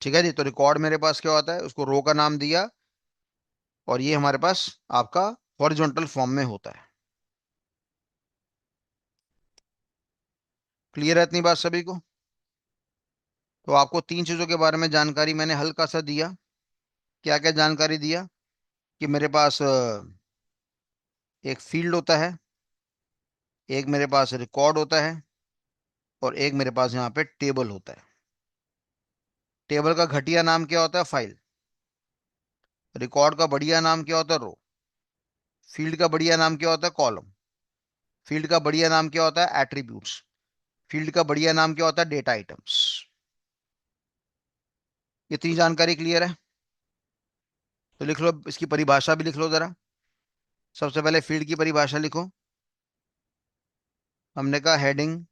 ठीक है जी? तो रिकॉर्ड मेरे पास क्या होता है, उसको रो का नाम दिया, और ये हमारे पास आपका हॉरिजॉन्टल फॉर्म में होता है। क्लियर है इतनी बात सभी को? तो आपको तीन चीजों के बारे में जानकारी मैंने हल्का सा दिया। क्या क्या जानकारी दिया, कि मेरे पास एक फील्ड होता है, एक मेरे पास रिकॉर्ड होता है, और एक मेरे पास यहाँ पे टेबल होता है। टेबल का घटिया नाम क्या होता है, फाइल। रिकॉर्ड का बढ़िया नाम क्या होता है, रो। फील्ड का बढ़िया नाम क्या होता है, कॉलम। फील्ड का बढ़िया नाम क्या होता है, एट्रीब्यूट्स। फील्ड का बढ़िया नाम क्या होता है, डेटा आइटम्स। इतनी जानकारी क्लियर है? तो लिख लो, इसकी परिभाषा भी लिख लो जरा। सबसे पहले फील्ड की परिभाषा लिखो। हमने कहा heading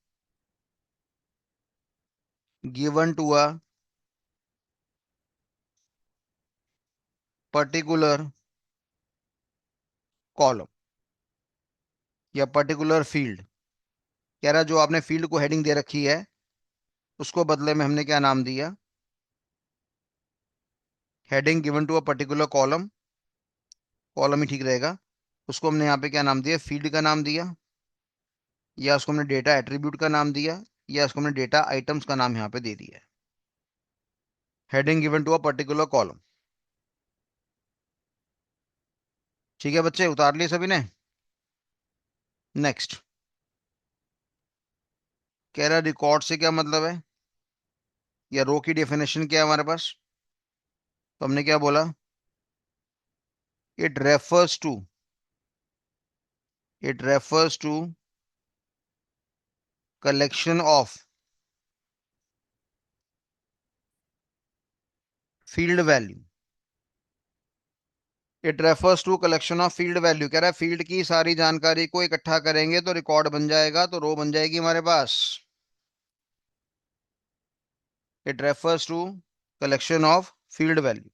given to a particular column या पर्टिकुलर फील्ड। कह रहा जो आपने फील्ड को हेडिंग दे रखी है, उसको बदले में हमने क्या नाम दिया, heading given to a particular column. Column ही ठीक रहेगा। उसको हमने यहाँ पे क्या नाम दिया, फील्ड का नाम दिया, या उसको हमने डेटा एट्रीब्यूट का नाम दिया, या उसको हमने डेटा आइटम्स का नाम यहाँ पे दे दिया है। Heading given to a particular column. ठीक है बच्चे, उतार लिए सभी ने। नेक्स्ट, कह रहा रिकॉर्ड से क्या मतलब है, या रो की डेफिनेशन क्या है हमारे पास। तो हमने क्या बोला, it refers to, it refers to collection of field value. It refers to collection of field value, कह रहा है फील्ड की सारी जानकारी को इकट्ठा करेंगे तो रिकॉर्ड बन जाएगा, तो रो बन जाएगी हमारे पास। It refers to collection of field value.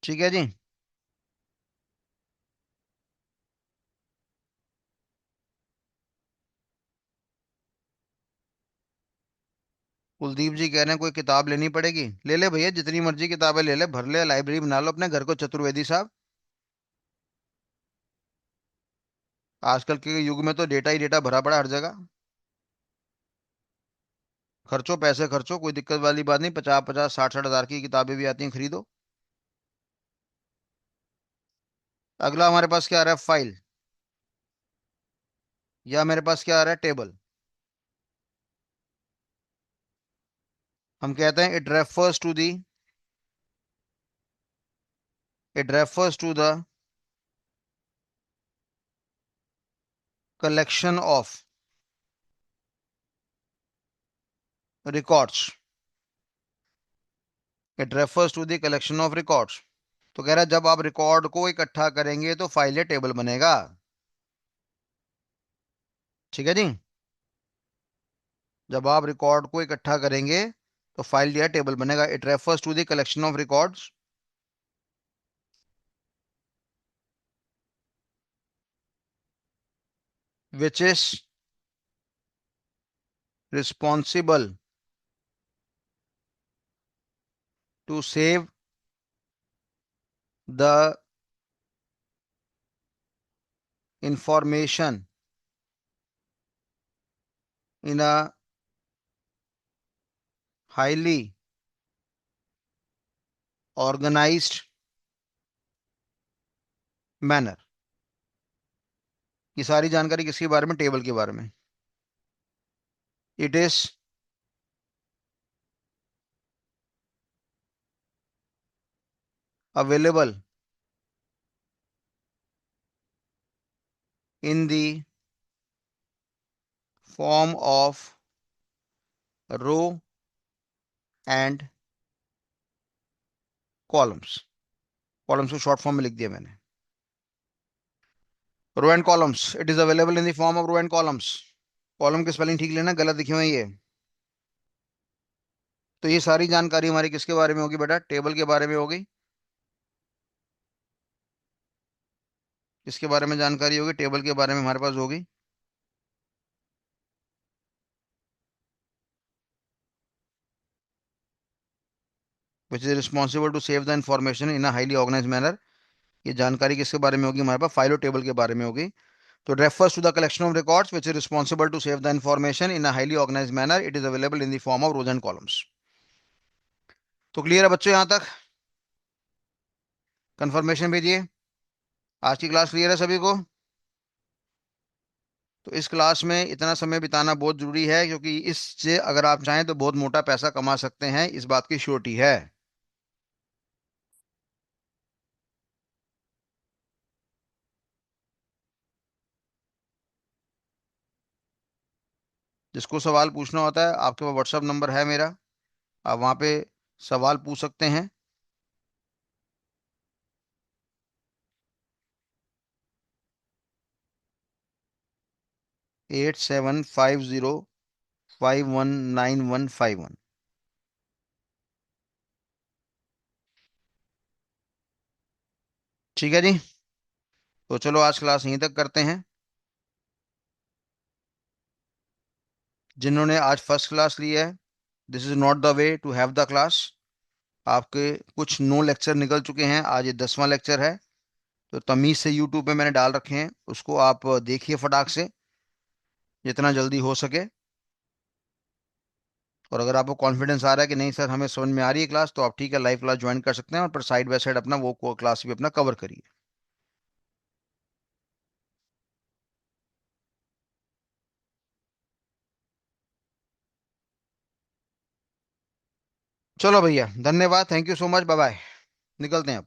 ठीक है जी। कुलदीप जी कह रहे हैं कोई किताब लेनी पड़ेगी, ले ले भैया, जितनी मर्जी किताबें ले ले, भर ले, लाइब्रेरी बना लो अपने घर को चतुर्वेदी साहब। आजकल के युग में तो डेटा ही डेटा भरा पड़ा हर जगह। खर्चो, पैसे खर्चो, कोई दिक्कत वाली बात नहीं, 50-50 60-60 हजार की किताबें भी आती हैं, खरीदो। अगला हमारे पास क्या आ रहा है, फाइल, या मेरे पास क्या आ रहा है, टेबल। हम कहते हैं it refers to the collection of records. It refers to the collection of records. तो कह रहा है जब आप रिकॉर्ड को इकट्ठा करेंगे तो फाइल या टेबल बनेगा। ठीक है जी। जब आप रिकॉर्ड को इकट्ठा करेंगे तो फाइल या टेबल बनेगा। It refers to the collection of records which is responsible to save the information in a highly organized manner. ये सारी जानकारी किसके बारे में, टेबल के बारे में। It is available in the form of row and columns. Columns को शॉर्ट फॉर्म में लिख दिया मैंने, row and columns. It is available in the form of row and columns. Column की स्पेलिंग ठीक लेना, गलत लिखे हुए हैं ये। तो ये सारी जानकारी हमारी किसके बारे में होगी बेटा, टेबल के बारे में होगी। किसके बारे में जानकारी होगी, टेबल के बारे में हमारे पास होगी। Which is responsible to save the information in a highly organize manner. ये जानकारी किसके बारे में होगी हमारे पास, फाइल और टेबल के बारे में होगी। तो refers to the collection of records which is responsible to save the information in a highly organize manner. It is available in the form of rows and columns. तो क्लियर है बच्चों यहाँ तक, कंफर्मेशन भेजिए। आज की क्लास क्लियर है सभी को। तो इस क्लास में इतना समय बिताना बहुत जरूरी है, क्योंकि इससे अगर आप चाहें तो बहुत मोटा पैसा कमा सकते हैं, इस बात की श्योरिटी है। जिसको सवाल पूछना होता है, आपके पास व्हाट्सअप नंबर है मेरा, आप वहाँ पे सवाल पूछ सकते हैं। 8750519151। ठीक है जी। तो चलो आज क्लास यहीं तक करते हैं। जिन्होंने आज फर्स्ट क्लास ली है, this is not the way to have the class. आपके कुछ नो लेक्चर निकल चुके हैं, आज ये 10वां लेक्चर है। तो तमीज से यूट्यूब पे मैंने डाल रखे हैं, उसको आप देखिए फटाक से, जितना जल्दी हो सके। और अगर आपको कॉन्फिडेंस आ रहा है कि नहीं सर हमें समझ में आ रही है क्लास, तो आप ठीक है लाइव क्लास ज्वाइन कर सकते हैं, और पर साइड बाय साइड अपना वो क्लास भी अपना कवर करिए। चलो भैया, धन्यवाद, thank you so much, bye bye. निकलते हैं अब।